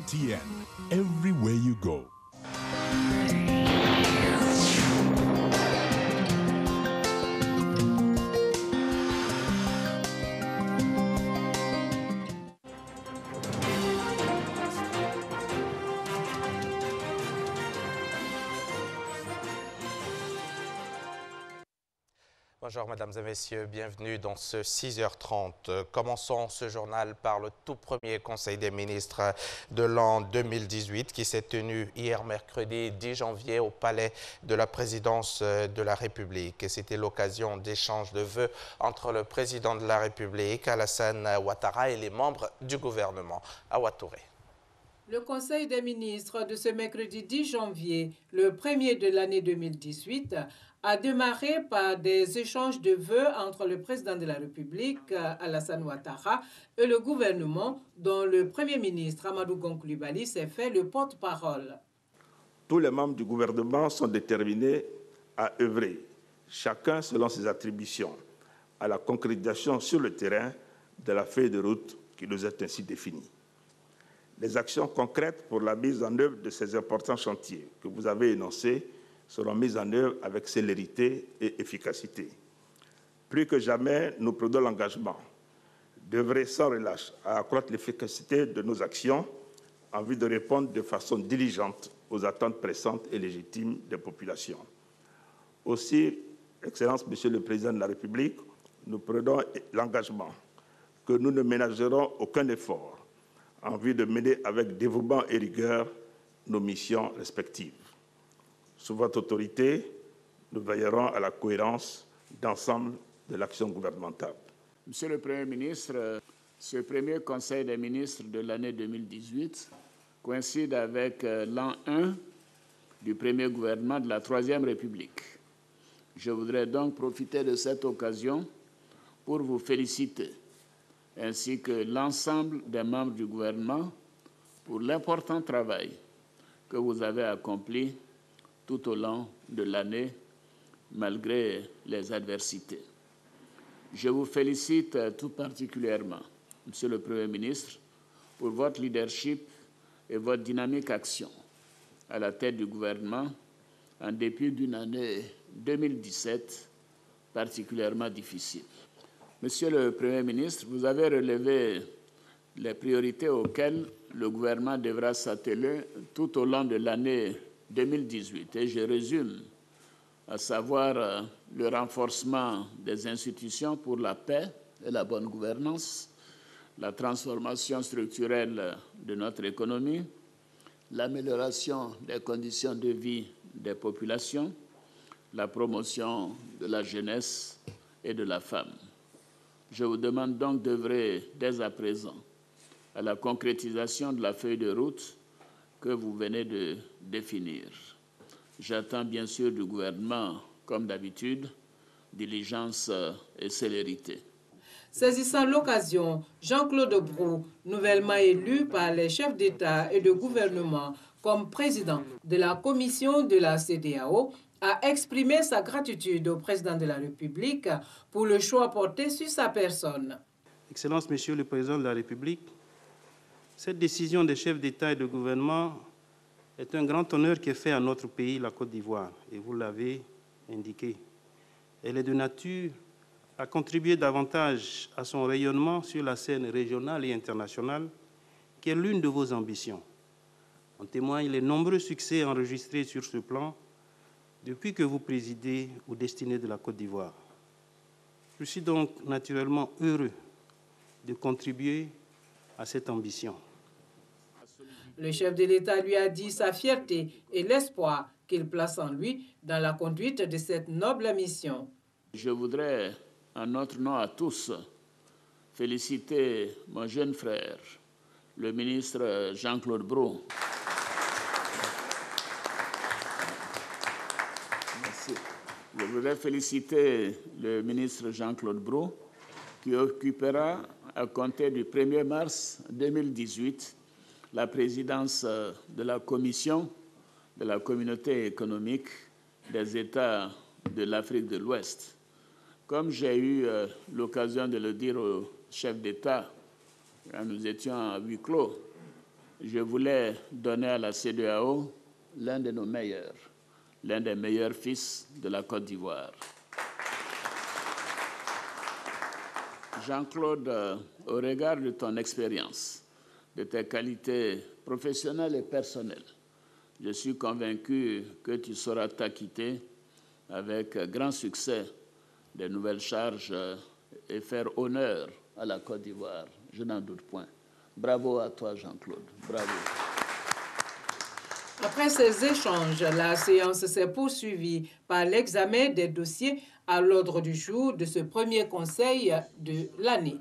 MTN, everywhere you go. Bonjour mesdames et messieurs, bienvenue dans ce 6h30. Commençons ce journal par le tout premier Conseil des ministres de l'an 2018 qui s'est tenu hier mercredi 10 janvier au palais de la présidence de la République. Et c'était l'occasion d'échanges de vœux entre le président de la République, Alassane Ouattara, et les membres du gouvernement. Awa Touré. Le Conseil des ministres de ce mercredi 10 janvier, le premier de l'année 2018, a démarré par des échanges de vœux entre le président de la République, Alassane Ouattara, et le gouvernement, dont le Premier ministre, Amadou Gon Coulibaly, s'est fait le porte-parole. Tous les membres du gouvernement sont déterminés à œuvrer, chacun selon ses attributions, à la concrétisation sur le terrain de la feuille de route qui nous est ainsi définie. Les actions concrètes pour la mise en œuvre de ces importants chantiers que vous avez énoncés seront mises en œuvre avec célérité et efficacité. Plus que jamais, nous prenons l'engagement d'œuvrer sans relâche à accroître l'efficacité de nos actions en vue de répondre de façon diligente aux attentes pressantes et légitimes des populations. Aussi, Excellence, Monsieur le Président de la République, nous prenons l'engagement que nous ne ménagerons aucun effort en vue de mener avec dévouement et rigueur nos missions respectives. Sous votre autorité, nous veillerons à la cohérence d'ensemble de l'action gouvernementale. Monsieur le Premier ministre, ce premier Conseil des ministres de l'année 2018 coïncide avec l'an 1 du premier gouvernement de la Troisième République. Je voudrais donc profiter de cette occasion pour vous féliciter, ainsi que l'ensemble des membres du gouvernement, pour l'important travail que vous avez accompli tout au long de l'année, malgré les adversités. Je vous félicite tout particulièrement, Monsieur le Premier ministre, pour votre leadership et votre dynamique action à la tête du gouvernement, en dépit d'une année 2017 particulièrement difficile. Monsieur le Premier ministre, vous avez relevé les priorités auxquelles le gouvernement devra s'atteler tout au long de l'année 2018. Et je résume, à savoir le renforcement des institutions pour la paix et la bonne gouvernance, la transformation structurelle de notre économie, l'amélioration des conditions de vie des populations, la promotion de la jeunesse et de la femme. Je vous demande donc d'œuvrer dès à présent à la concrétisation de la feuille de route que vous venez de définir. J'attends bien sûr du gouvernement, comme d'habitude, diligence et célérité. Saisissant l'occasion, Jean-Claude Brou, nouvellement élu par les chefs d'État et de gouvernement comme président de la commission de la CEDEAO, a exprimé sa gratitude au président de la République pour le choix porté sur sa personne. Excellence, Monsieur le Président de la République, cette décision des chefs d'État et de gouvernement est un grand honneur qui est fait à notre pays, la Côte d'Ivoire, et vous l'avez indiqué. Elle est de nature à contribuer davantage à son rayonnement sur la scène régionale et internationale, qui est l'une de vos ambitions. En témoignent les nombreux succès enregistrés sur ce plan depuis que vous présidez aux destinées de la Côte d'Ivoire. Je suis donc naturellement heureux de contribuer à cette ambition. Le chef de l'État lui a dit sa fierté et l'espoir qu'il place en lui dans la conduite de cette noble mission. Je voudrais, en notre nom à tous, féliciter mon jeune frère, le ministre Jean-Claude Brou. Merci. Je voudrais féliciter le ministre Jean-Claude Brou, qui occupera, à compter du 1er mars 2018, la présidence de la Commission de la Communauté économique des États de l'Afrique de l'Ouest. Comme j'ai eu l'occasion de le dire au chef d'État quand nous étions à huis clos, je voulais donner à la CEDEAO l'un de nos meilleurs, l'un des meilleurs fils de la Côte d'Ivoire. Jean-Claude, au regard de ton expérience, de tes qualités professionnelles et personnelles, je suis convaincu que tu sauras t'acquitter avec grand succès des nouvelles charges et faire honneur à la Côte d'Ivoire. Je n'en doute point. Bravo à toi, Jean-Claude. Bravo. Après ces échanges, la séance s'est poursuivie par l'examen des dossiers à l'ordre du jour de ce premier conseil de l'année.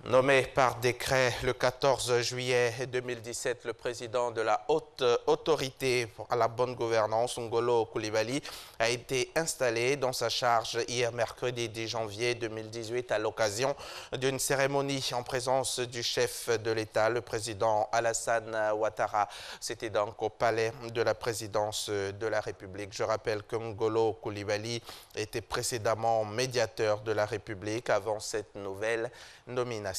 Nommé par décret le 14 juillet 2017, le président de la Haute Autorité à la bonne gouvernance, Ngolo Coulibaly, a été installé dans sa charge hier mercredi 10 janvier 2018 à l'occasion d'une cérémonie en présence du chef de l'État, le président Alassane Ouattara. C'était donc au palais de la présidence de la République. Je rappelle que Ngolo Coulibaly était précédemment médiateur de la République avant cette nouvelle nomination.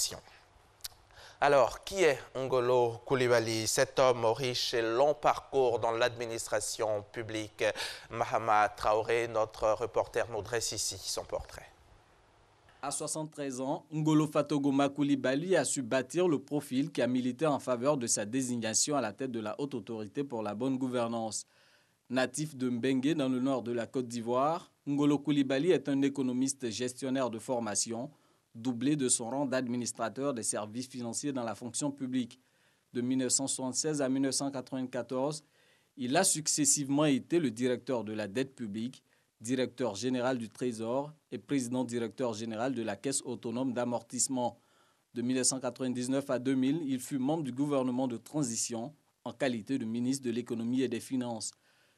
Alors, qui est Ngolo Coulibaly? Cet homme au riche et long parcours dans l'administration publique. Mahama Traoré, notre reporter, nous dresse ici son portrait. À 73 ans, Ngolo Fatogoma Coulibaly a su bâtir le profil qui a milité en faveur de sa désignation à la tête de la Haute Autorité pour la bonne gouvernance. Natif de Mbengue dans le nord de la Côte d'Ivoire, Ngolo Coulibaly est un économiste gestionnaire de formation, doublé de son rang d'administrateur des services financiers dans la fonction publique. De 1976 à 1994, il a successivement été le directeur de la dette publique, directeur général du Trésor et président-directeur général de la Caisse autonome d'amortissement. De 1999 à 2000, il fut membre du gouvernement de transition en qualité de ministre de l'économie et des finances.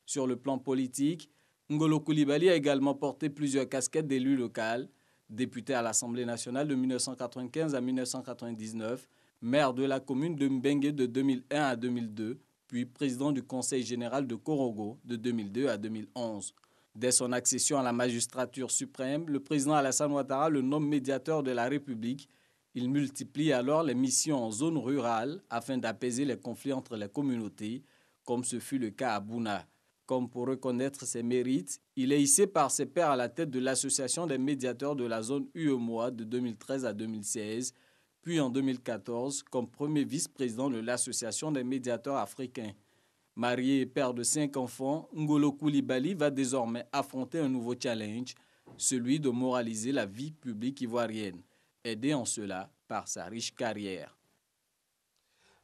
Sur le plan politique, Ngolo Coulibaly a également porté plusieurs casquettes d'élu local, député à l'Assemblée nationale de 1995 à 1999, maire de la commune de Mbengue de 2001 à 2002, puis président du Conseil général de Korogo de 2002 à 2011. Dès son accession à la magistrature suprême, le président Alassane Ouattara le nomme médiateur de la République. Il multiplie alors les missions en zone rurale afin d'apaiser les conflits entre les communautés, comme ce fut le cas à Bouna. Comme pour reconnaître ses mérites, il est hissé par ses pairs à la tête de l'Association des médiateurs de la zone UEMOA de 2013 à 2016, puis en 2014 comme premier vice-président de l'Association des médiateurs africains. Marié et père de 5 enfants, Ngolo Coulibaly va désormais affronter un nouveau challenge, celui de moraliser la vie publique ivoirienne, aidé en cela par sa riche carrière.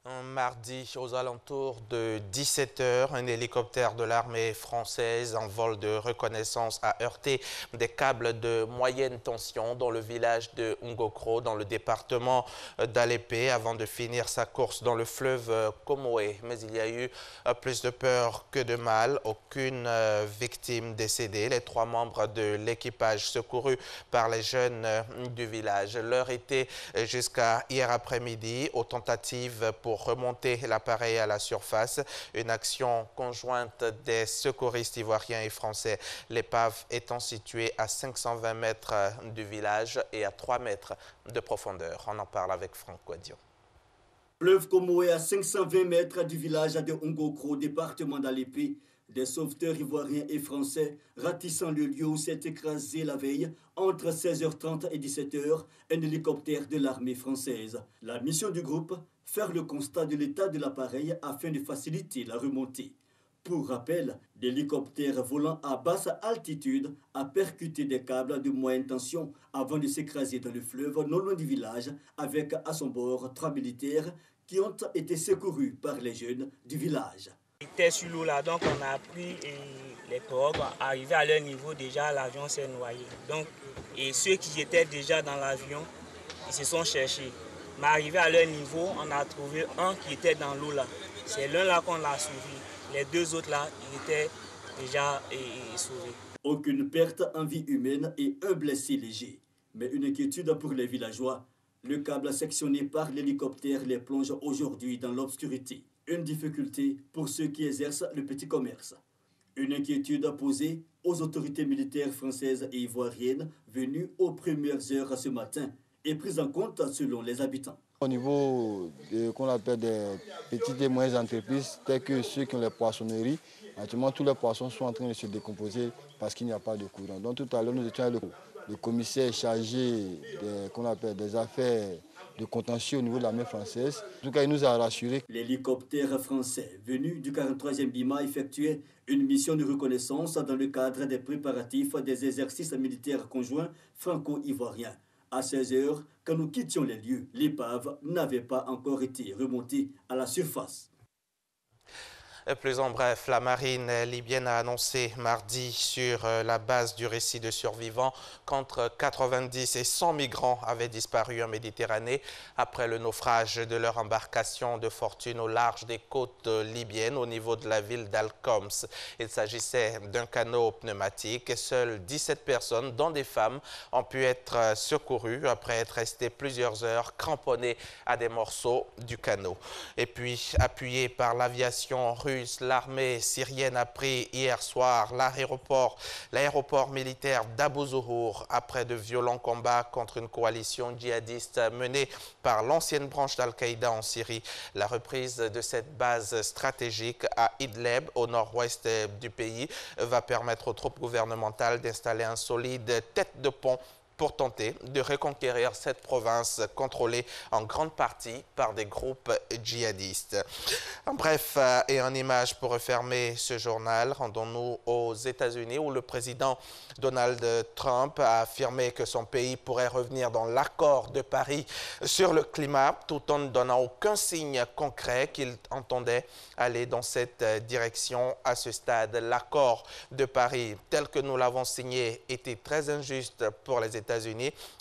Un mardi, aux alentours de 17h, un hélicoptère de l'armée française en vol de reconnaissance a heurté des câbles de moyenne tension dans le village de Ngokro, dans le département d'Alépé, avant de finir sa course dans le fleuve Comoé. Mais il y a eu plus de peur que de mal. Aucune victime décédée. Les 3 membres de l'équipage secourus par les jeunes du village. L'heure était jusqu'à hier après-midi aux tentatives pour remonter l'appareil à la surface, une action conjointe des secouristes ivoiriens et français. L'épave étant située à 520 mètres du village et à 3 mètres de profondeur. On en parle avec Franck Guadio. Fleuve Comoé à 520 mètres du village de Ngokro, département d'Alépé. Des sauveteurs ivoiriens et français ratissant le lieu où s'est écrasé la veille, entre 16h30 et 17h, un hélicoptère de l'armée française. La mission du groupe, faire le constat de l'état de l'appareil afin de faciliter la remontée. Pour rappel, l'hélicoptère volant à basse altitude a percuté des câbles de moyenne tension avant de s'écraser dans le fleuve non loin du village avec à son bord 3 militaires qui ont été secourus par les jeunes du village. On était sur l'eau là, donc on a pris les pirogues. Arrivé à leur niveau, déjà l'avion s'est noyé. Donc, et ceux qui étaient déjà dans l'avion, ils se sont cherchés. Mais arrivé à leur niveau, on a trouvé un qui était dans l'eau là. C'est l'un là qu'on l'a suivi. Les 2 autres là, ils étaient déjà sauvés. Aucune perte en vie humaine et un blessé léger. Mais une inquiétude pour les villageois. Le câble sectionné par l'hélicoptère les plonge aujourd'hui dans l'obscurité. Une difficulté pour ceux qui exercent le petit commerce. Une inquiétude posée aux autorités militaires françaises et ivoiriennes venues aux premières heures ce matin et prise en compte selon les habitants. Au niveau qu'on appelle des petites et moyennes entreprises, telles que ceux qui ont les poissonneries, actuellement tous les poissons sont en train de se décomposer parce qu'il n'y a pas de courant. Donc tout à l'heure, nous étions avec le commissaire chargé des affaires de contentieux au niveau de l'armée française. En tout cas, il nous a rassuré. L'hélicoptère français venu du 43e BIMA effectuait une mission de reconnaissance dans le cadre des préparatifs des exercices militaires conjoints franco-ivoiriens. À 16h, quand nous quittions les lieux, l'épave n'avait pas encore été remontée à la surface. Plus en bref, la marine libyenne a annoncé mardi sur la base du récit de survivants qu'entre 90 et 100 migrants avaient disparu en Méditerranée après le naufrage de leur embarcation de fortune au large des côtes libyennes au niveau de la ville d'Al-Khoms. Il s'agissait d'un canot pneumatique et seules 17 personnes, dont des femmes, ont pu être secourues après être restées plusieurs heures cramponnées à des morceaux du canot. Et puis, appuyé par l'aviation russe, l'armée syrienne a pris hier soir l'aéroport militaire d'Abu Zuhour après de violents combats contre une coalition djihadiste menée par l'ancienne branche d'Al-Qaïda en Syrie. La reprise de cette base stratégique à Idlib, au nord-ouest du pays, va permettre aux troupes gouvernementales d'installer un solide tête de pont pour tenter de reconquérir cette province contrôlée en grande partie par des groupes djihadistes. En bref, et en image pour refermer ce journal, rendons-nous aux États-Unis où le président Donald Trump a affirmé que son pays pourrait revenir dans l'accord de Paris sur le climat tout en ne donnant aucun signe concret qu'il entendait aller dans cette direction à ce stade. L'accord de Paris tel que nous l'avons signé était très injuste pour les États-Unis.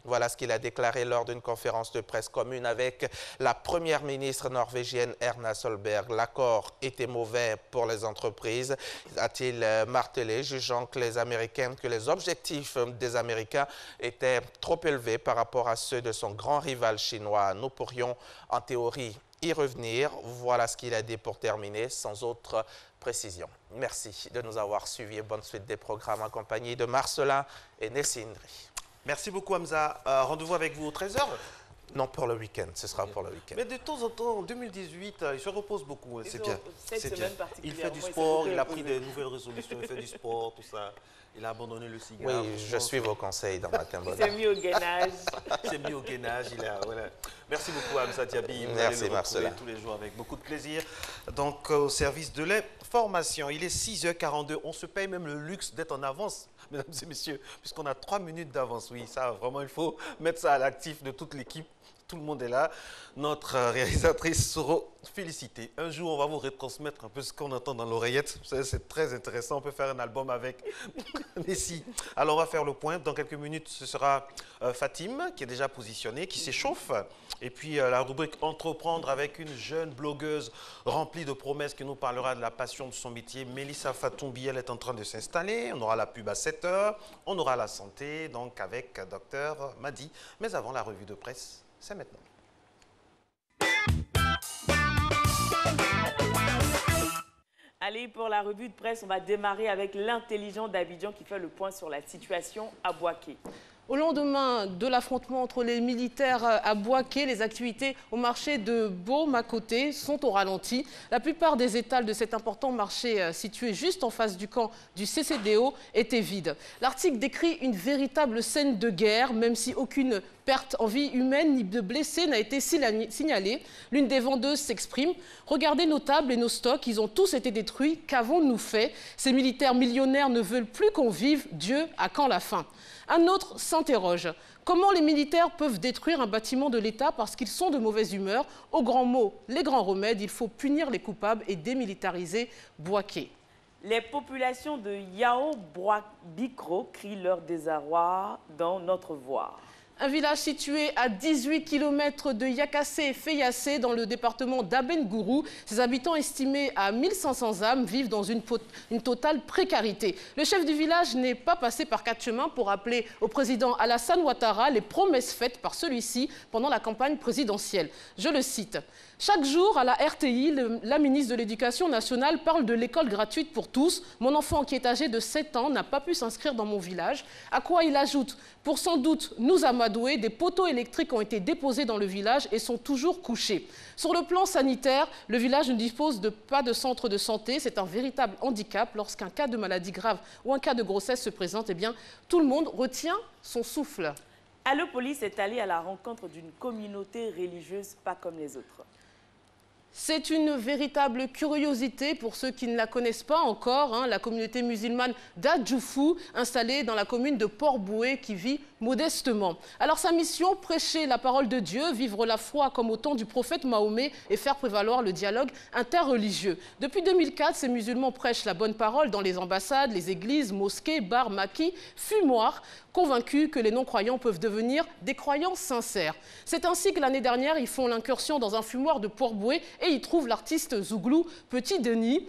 Voilà ce qu'il a déclaré lors d'une conférence de presse commune avec la première ministre norvégienne Erna Solberg. L'accord était mauvais pour les entreprises, a-t-il martelé, jugeant que les objectifs des Américains étaient trop élevés par rapport à ceux de son grand rival chinois. Nous pourrions en théorie y revenir. Voilà ce qu'il a dit pour terminer, sans autre précision. Merci de nous avoir suivis et bonne suite des programmes accompagnés de Marcelin et Nessindri. Merci beaucoup Hamza. Rendez-vous avec vous aux 13h? Non, pour le week-end. Ce sera pour le week-end. Mais de temps en temps, en 2018, il se repose beaucoup. C'est bien. C'est bien. Il fait du sport, il a pris de nouvelles résolutions, il fait du sport, tout ça. Il a abandonné le cigare. Oui, je suis vos conseils dans Matin Bonheur. Il s'est mis au gainage. Il s'est mis au gainage. Voilà. Merci beaucoup Hamza Diaby. Merci Marcelin. Tous les jours avec beaucoup de plaisir. Donc au service de l'information, il est 6h42. On se paye même le luxe d'être en avance, mesdames et messieurs, puisqu'on a 3 minutes d'avance. Oui, ça vraiment, il faut mettre ça à l'actif de toute l'équipe. Tout le monde est là. Notre réalisatrice sera félicitée. Un jour, on va vous retransmettre un peu ce qu'on entend dans l'oreillette. Vous savez, c'est très intéressant. On peut faire un album avec Nessie. Alors, on va faire le point. Dans quelques minutes, ce sera Fatim, qui est déjà positionnée, qui s'échauffe. Et puis, la rubrique Entreprendre avec une jeune blogueuse remplie de promesses qui nous parlera de la passion de son métier. Mélissa Fatombi, elle est en train de s'installer. On aura la pub à 7h. On aura la santé, donc avec Dr Madi. Mais avant, la revue de presse. C'est maintenant. Allez, pour la revue de presse, on va démarrer avec l'intelligent d'Abidjan qui fait le point sur la situation à Bouaké. Au lendemain de l'affrontement entre les militaires à Bouaké, les activités au marché de Baumakoté sont au ralenti. La plupart des étals de cet important marché situé juste en face du camp du CCDO étaient vides. L'article décrit une véritable scène de guerre, même si aucune perte en vie humaine ni de blessés n'a été signalée. L'une des vendeuses s'exprime. « Regardez nos tables et nos stocks, ils ont tous été détruits. Qu'avons-nous fait? Ces militaires millionnaires ne veulent plus qu'on vive. Dieu, à quand la fin ?» Un autre s'interroge. Comment les militaires peuvent détruire un bâtiment de l'État parce qu'ils sont de mauvaise humeur? Aux grands mots, les grands remèdes, il faut punir les coupables et démilitariser Bouaké. Les populations de Yao-Bikro crient leur désarroi dans notre voix. Un village situé à 18 km de Yakassé et Feyassé dans le département d'Abengourou. Ses habitants estimés à 1500 âmes vivent dans une totale précarité. Le chef du village n'est pas passé par 4 chemins pour appeler au président Alassane Ouattara les promesses faites par celui-ci pendant la campagne présidentielle. Je le cite. Chaque jour, à la RTI, la ministre de l'Éducation nationale parle de l'école gratuite pour tous. Mon enfant, qui est âgé de 7 ans, n'a pas pu s'inscrire dans mon village. À quoi il ajoute, pour sans doute nous amadouer, des poteaux électriques ont été déposés dans le village et sont toujours couchés. Sur le plan sanitaire, le village ne dispose pas de centre de santé. C'est un véritable handicap. Lorsqu'un cas de maladie grave ou un cas de grossesse se présente, eh bien, tout le monde retient son souffle. Allo Police est allé à la rencontre d'une communauté religieuse pas comme les autres. C'est une véritable curiosité pour ceux qui ne la connaissent pas encore, la communauté musulmane d'Adjoufou, installée dans la commune de Port-Boué, qui vit modestement. Alors sa mission, prêcher la parole de Dieu, vivre la foi comme au temps du prophète Mahomet et faire prévaloir le dialogue interreligieux. Depuis 2004, ces musulmans prêchent la bonne parole dans les ambassades, les églises, mosquées, bars, maquis, fumoirs, convaincus que les non-croyants peuvent devenir des croyants sincères. C'est ainsi que l'année dernière, ils font l'incursion dans un fumoir de Port-Bouët et y trouvent l'artiste Zouglou, Petit Denis.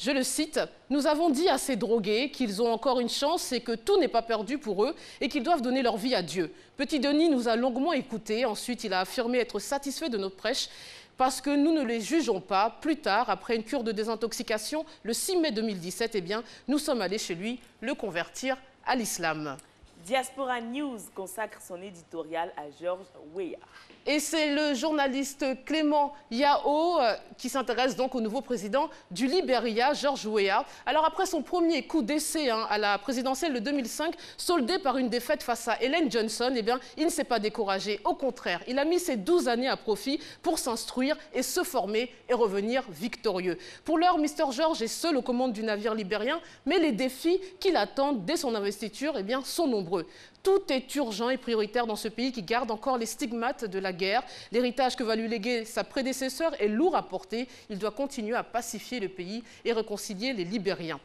Je le cite, « Nous avons dit à ces drogués qu'ils ont encore une chance et que tout n'est pas perdu pour eux et qu'ils doivent donner leur vie à Dieu. » Petit Denis nous a longuement écoutés. Ensuite, il a affirmé être satisfait de notre prêche parce que nous ne les jugeons pas. Plus tard, après une cure de désintoxication, le 6 mai 2017, eh bien, nous sommes allés chez lui le convertir à l'islam. Diaspora News consacre son éditorial à Georges Weah. Et c'est le journaliste Clément Yao qui s'intéresse donc au nouveau président du Libéria, Georges Weah. Alors après son premier coup d'essai à la présidentielle de 2005, soldé par une défaite face à Ellen Johnson, eh bien, il ne s'est pas découragé. Au contraire, il a mis ses 12 années à profit pour s'instruire et se former et revenir victorieux. Pour l'heure, Mr George est seul aux commandes du navire libérien, mais les défis qui l'attendent dès son investiture eh bien, sont nombreux. Tout est urgent et prioritaire dans ce pays qui garde encore les stigmates de la guerre. L'héritage que va lui léguer sa prédécesseur est lourd à porter. Il doit continuer à pacifier le pays et réconcilier les Libériens.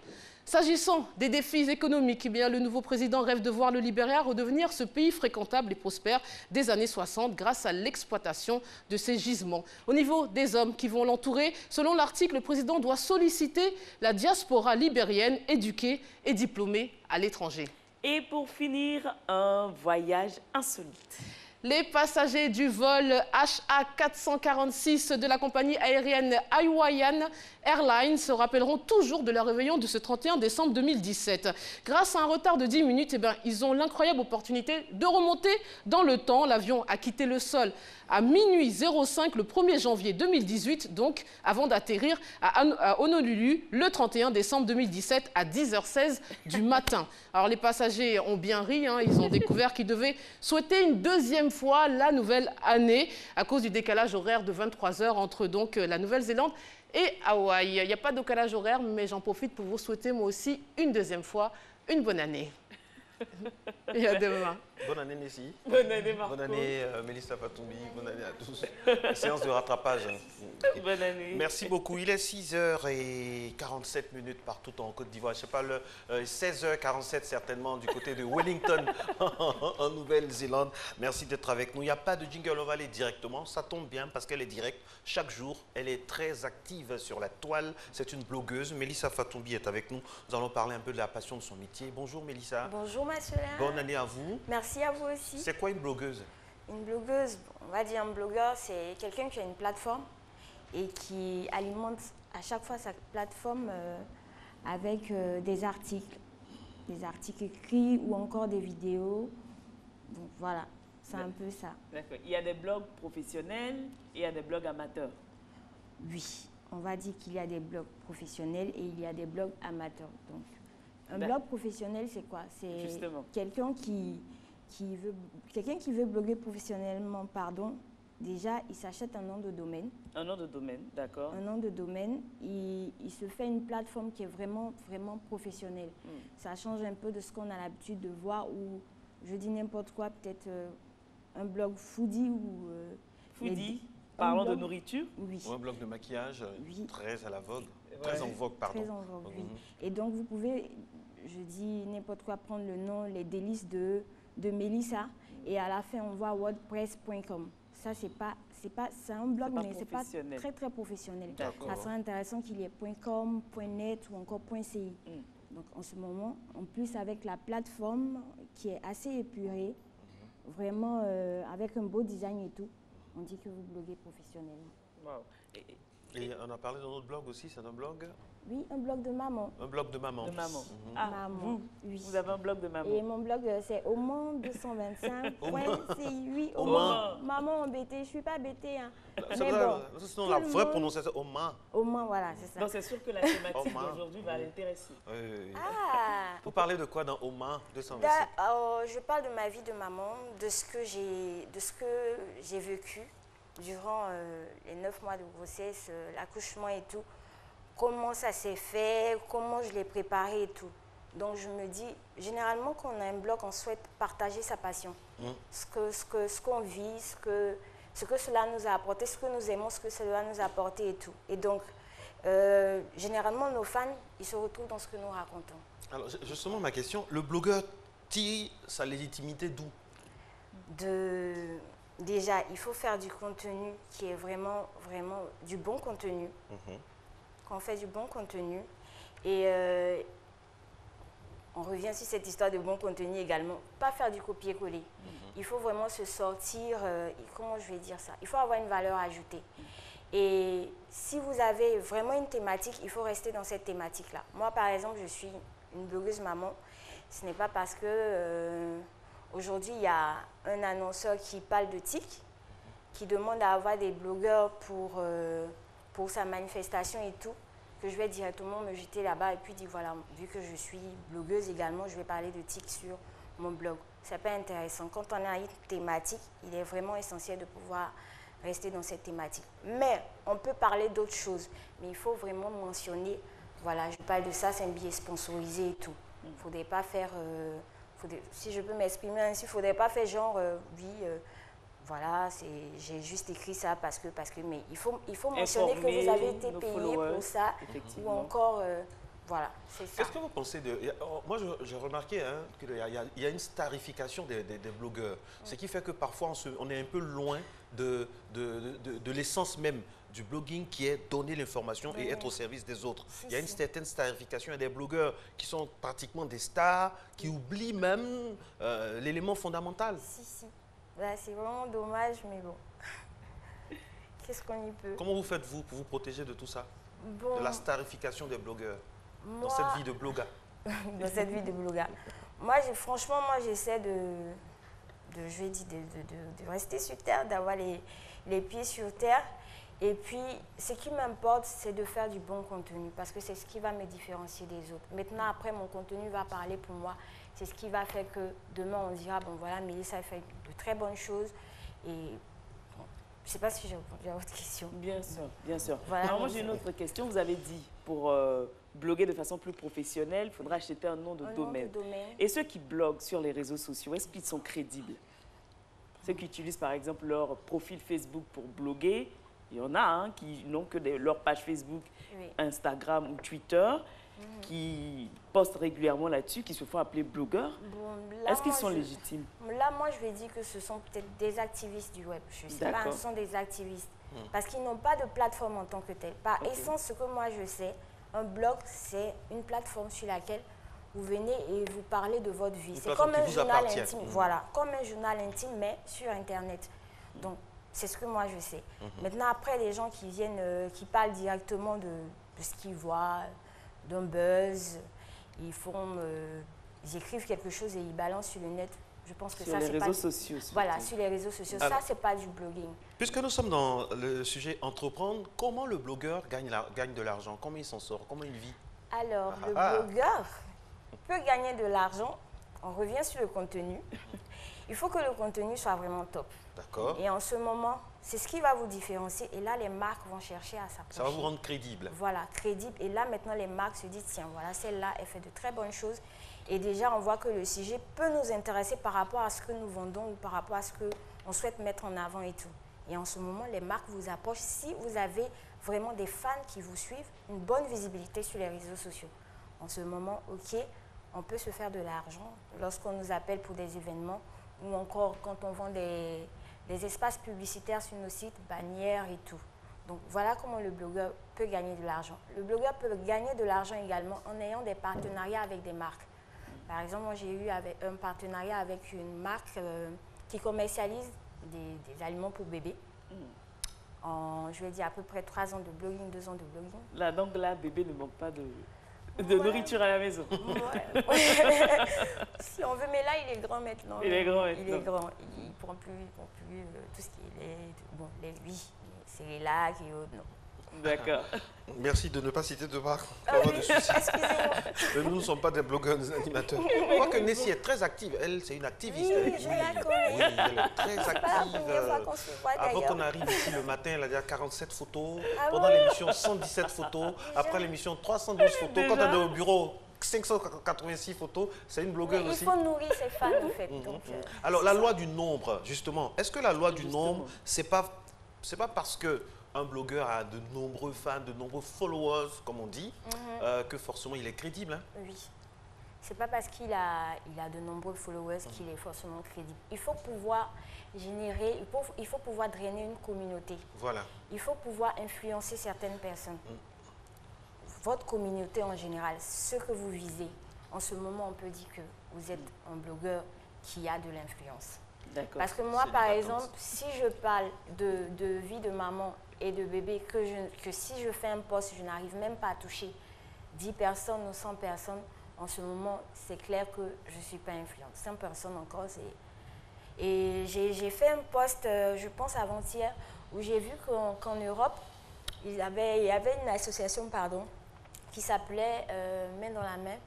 S'agissant des défis économiques, eh bien, le nouveau président rêve de voir le Libéria redevenir ce pays fréquentable et prospère des années 60 grâce à l'exploitation de ses gisements. Au niveau des hommes qui vont l'entourer, selon l'article, le président doit solliciter la diaspora libérienne éduquée et diplômée à l'étranger. Et pour finir, un voyage insolite. Les passagers du vol HA446 de la compagnie aérienne Hawaiian Airlines se rappelleront toujours de leur réveillon de ce 31 décembre 2017. Grâce à un retard de 10 minutes, eh bien, ils ont l'incroyable opportunité de remonter dans le temps. L'avion a quitté le sol à minuit 05 le 1er janvier 2018, donc avant d'atterrir à Honolulu le 31 décembre 2017 à 10h16 du matin. Alors les passagers ont bien ri, ils ont découvert qu'ils devaient souhaiter une deuxième fois la nouvelle année à cause du décalage horaire de 23 h entre donc la Nouvelle-Zélande et Hawaï. Il n'y a pas de décalage horaire, mais j'en profite pour vous souhaiter moi aussi une deuxième fois une bonne année. Et à demain. Bonne année, Nessie. Bonne année, Marco. Bonne année, Mélissa Fatombi. Bonne année à tous. Séance de rattrapage. Bonne année. Merci beaucoup. Il est 6h47 partout en Côte d'Ivoire. Je ne sais pas, le 16h47 certainement du côté de Wellington en Nouvelle-Zélande. Merci d'être avec nous. Il n'y a pas de jingle, on va aller directement. Ça tombe bien parce qu'elle est directe. Chaque jour, elle est très active sur la toile. C'est une blogueuse. Mélissa Fatombi est avec nous. Nous allons parler un peu de la passion de son métier. Bonjour Mélissa. Bonjour Marcelin. Bonne année à vous. Merci à vous aussi. C'est quoi une blogueuse? Une blogueuse, on va dire un blogueur, c'est quelqu'un qui a une plateforme et qui alimente à chaque fois sa plateforme avec des articles écrits ou encore des vidéos. Donc voilà, c'est un peu ça. D'accord. Il y a des blogs professionnels et il y a des blogs amateurs. Oui, on va dire qu'il y a des blogs professionnels et il y a des blogs amateurs. Donc, un blog professionnel, c'est quoi? C'est quelqu'un qui veut bloguer professionnellement, déjà, il s'achète un nom de domaine. Un nom de domaine, d'accord. Un nom de domaine. Il se fait une plateforme qui est vraiment, vraiment professionnelle. Ça change un peu de ce qu'on a l'habitude de voir où, je dis n'importe quoi, peut-être un blog foodie ou... foodie, parlant de nourriture? Oui. Ou un blog de maquillage, très à la vogue. Ouais. Très en vogue, pardon. Très en vogue, oui. Et donc, vous pouvez, je dis n'importe quoi, prendre le nom, les délices de Mélissa, et à la fin, on voit wordpress.com. Ça, c'est un blog, mais c'est pas très, très professionnel. Ça serait intéressant qu'il y ait .com, .net ou encore .ci. Donc, en ce moment, en plus, avec la plateforme qui est assez épurée, vraiment avec un beau design et tout, on dit que vous bloguez professionnellement. Wow. Et on a parlé dans notre blog aussi, c'est un blog? Oui, un blog de maman. Un blog de maman. De maman. Ah, maman. Vous avez un blog de maman. Et mon blog, c'est oman225.ci. Oui, Oman. Maman embêtée, je ne suis pas bêtée. Hein. C'est la vraie prononciation, Oman. Oman, voilà, c'est ça. Donc c'est sûr que la thématique d'aujourd'hui va l'intéresser. Oui. Ah. Vous parlez de quoi dans Oman 225? Je parle de ma vie de maman, de ce que j'ai vécu durant les 9 mois de grossesse, l'accouchement et tout. Comment ça s'est fait, comment je l'ai préparé et tout. Donc je me dis, généralement quand on a un blog, on souhaite partager sa passion. Ce qu'on vit, ce que cela nous a apporté, ce que nous aimons, ce que cela nous a apporté et tout. Et donc, généralement, nos fans, ils se retrouvent dans ce que nous racontons. Alors justement, ma question, le blogueur tire sa légitimité d'où? Déjà, il faut faire du contenu qui est vraiment du bon contenu. Quand on fait du bon contenu, et on revient sur cette histoire de bon contenu également, pas faire du copier-coller. Il faut vraiment se sortir, comment je vais dire ça? Il faut avoir une valeur ajoutée. Et si vous avez vraiment une thématique, il faut rester dans cette thématique-là. Moi, par exemple, je suis une blogueuse maman. Ce n'est pas parce que aujourd'hui, il y a un annonceur qui parle de TIC, qui demande à avoir des blogueurs pour sa manifestation et tout, que je vais directement me jeter là-bas et puis dire, voilà, vu que je suis blogueuse également, je vais parler de TIC sur mon blog. C'est pas intéressant. Quand on a une thématique, il est vraiment essentiel de pouvoir rester dans cette thématique. Mais on peut parler d'autres choses, mais il faut vraiment mentionner, voilà, je parle de ça, c'est un billet sponsorisé et tout. Il ne faudrait pas faire, si je peux m'exprimer ainsi, il ne faudrait pas faire genre, voilà, j'ai juste écrit ça parce que, mais il faut mentionner que vous avez été payé pour ça, ou encore, voilà, c'est ça. Qu'est-ce que vous pensez de... Moi, j'ai remarqué qu'il y a une starification des blogueurs, ce qui fait que parfois, on est un peu loin de l'essence même du blogging qui est donner l'information et être au service des autres. Il y a une certaine starification. Il y a des blogueurs qui sont pratiquement des stars, qui oublient même l'élément fondamental. Si. Là, c'est vraiment dommage, mais bon. Qu'est-ce qu'on y peut? Comment vous faites-vous pour vous protéger de tout ça? Bon, de la starification des blogueurs dans cette vie de blogueur? Dans cette vie de blogueur. Moi, franchement, j'essaie de rester sur terre, d'avoir les pieds sur terre. Et puis, ce qui m'importe, c'est de faire du bon contenu parce que c'est ce qui va me différencier des autres. Maintenant, après, mon contenu va parler pour moi. C'est ce qui va faire que demain, on dira, bon voilà, Mélissa a fait de très bonnes choses. Et bon, je ne sais pas si j'ai répondu à votre question. Bien sûr, bien sûr. Voilà. Alors moi, j'ai une autre question. Vous avez dit, pour bloguer de façon plus professionnelle, il faudra acheter un nom de domaine. Et ceux qui bloguent sur les réseaux sociaux, est-ce qu'ils sont crédibles? Ceux qui utilisent, par exemple, leur profil Facebook pour bloguer, il y en a qui n'ont que leur page Facebook, Instagram ou Twitter, qui postent régulièrement là-dessus, qui se font appeler blogueurs. Bon, est-ce qu'ils sont légitimes? Là, moi, je vais dire que ce sont peut-être des activistes du web. Je ne sais pas, ce sont des activistes. Parce qu'ils n'ont pas de plateforme en tant que telle. Par essence, ce que moi, je sais, un blog, c'est une plateforme sur laquelle vous venez et vous parlez de votre vie. C'est comme un journal intime. Voilà, comme un journal intime, mais sur Internet. Donc, c'est ce que moi, je sais. Maintenant, après, les gens qui viennent, qui parlent directement de ce qu'ils voient, d'un buzz, ils écrivent quelque chose et ils balancent sur le net. Je pense que sur les réseaux sociaux. Voilà, sur les réseaux sociaux. Alors, ça, c'est pas du blogging. Puisque nous sommes dans le sujet entreprendre, comment le blogueur gagne de l'argent? Comment il s'en sort? Comment il vit? Alors, le blogueur peut gagner de l'argent. On revient sur le contenu. Il faut que le contenu soit vraiment top. D'accord. Et en ce moment, c'est ce qui va vous différencier. Et là, les marques vont chercher à s'approcher. Ça va vous rendre crédible. Voilà, crédible. Et là, maintenant, les marques se disent, tiens, voilà, celle-là, elle fait de très bonnes choses. Et déjà, on voit que le sujet peut nous intéresser par rapport à ce que nous vendons ou par rapport à ce qu'on souhaite mettre en avant et tout. Et en ce moment, les marques vous approchent si vous avez vraiment des fans qui vous suivent, une bonne visibilité sur les réseaux sociaux. En ce moment, OK, on peut se faire de l'argent lorsqu'on nous appelle pour des événements ou encore quand on vend des espaces publicitaires sur nos sites, bannières et tout. Donc voilà comment le blogueur peut gagner de l'argent. Le blogueur peut gagner de l'argent également en ayant des partenariats avec des marques. Par exemple, moi j'ai eu un partenariat avec une marque qui commercialise des aliments pour bébés. Je vais dire à peu près 3 ans de blogging, 2 ans de blogging. Là, donc là, bébé ne manque pas de nourriture à la maison. Si on veut, mais là, il est grand maintenant. Il est grand maintenant. Il est grand. Il ne prend plus tout ce qui est lait. Bon, les céréales et autres, non. D'accord. Merci de ne pas citer de marque. Excusez-moi. Nous ne sommes pas des blogueurs, des animateurs. Je crois que Nessie est très active. Elle, c'est une activiste. Oui, je la connais. Oui, elle est très active. C'est pas la première fois qu'on se voit, Avant qu'on arrive ici le matin, elle a déjà 47 photos. Pendant l'émission, 117 photos. Après l'émission, 312 photos. Quand elle est au bureau, 586 photos, c'est une blogueuse aussi. Il faut nourrir ses fans, en fait. Donc, alors, la loi du nombre, justement, est-ce que la loi du nombre, c'est pas parce que un blogueur a de nombreux fans, de nombreux followers, comme on dit, que forcément il est crédible, hein? Oui. C'est pas parce qu'il a de nombreux followers qu'il est forcément crédible. Il faut pouvoir générer, il faut pouvoir drainer une communauté. Voilà. Il faut pouvoir influencer certaines personnes. Votre communauté en général, ce que vous visez, en ce moment, on peut dire que vous êtes un blogueur qui a de l'influence. Parce que moi, par exemple, si je parle de vie de maman et de bébé, que si je fais un post, je n'arrive même pas à toucher 10 personnes ou 100 personnes, en ce moment, c'est clair que je ne suis pas influente. 100 personnes encore, c'est... Et j'ai fait un post, je pense avant-hier, où j'ai vu qu'en Europe, il y avait une association, qui s'appelait Main dans la main,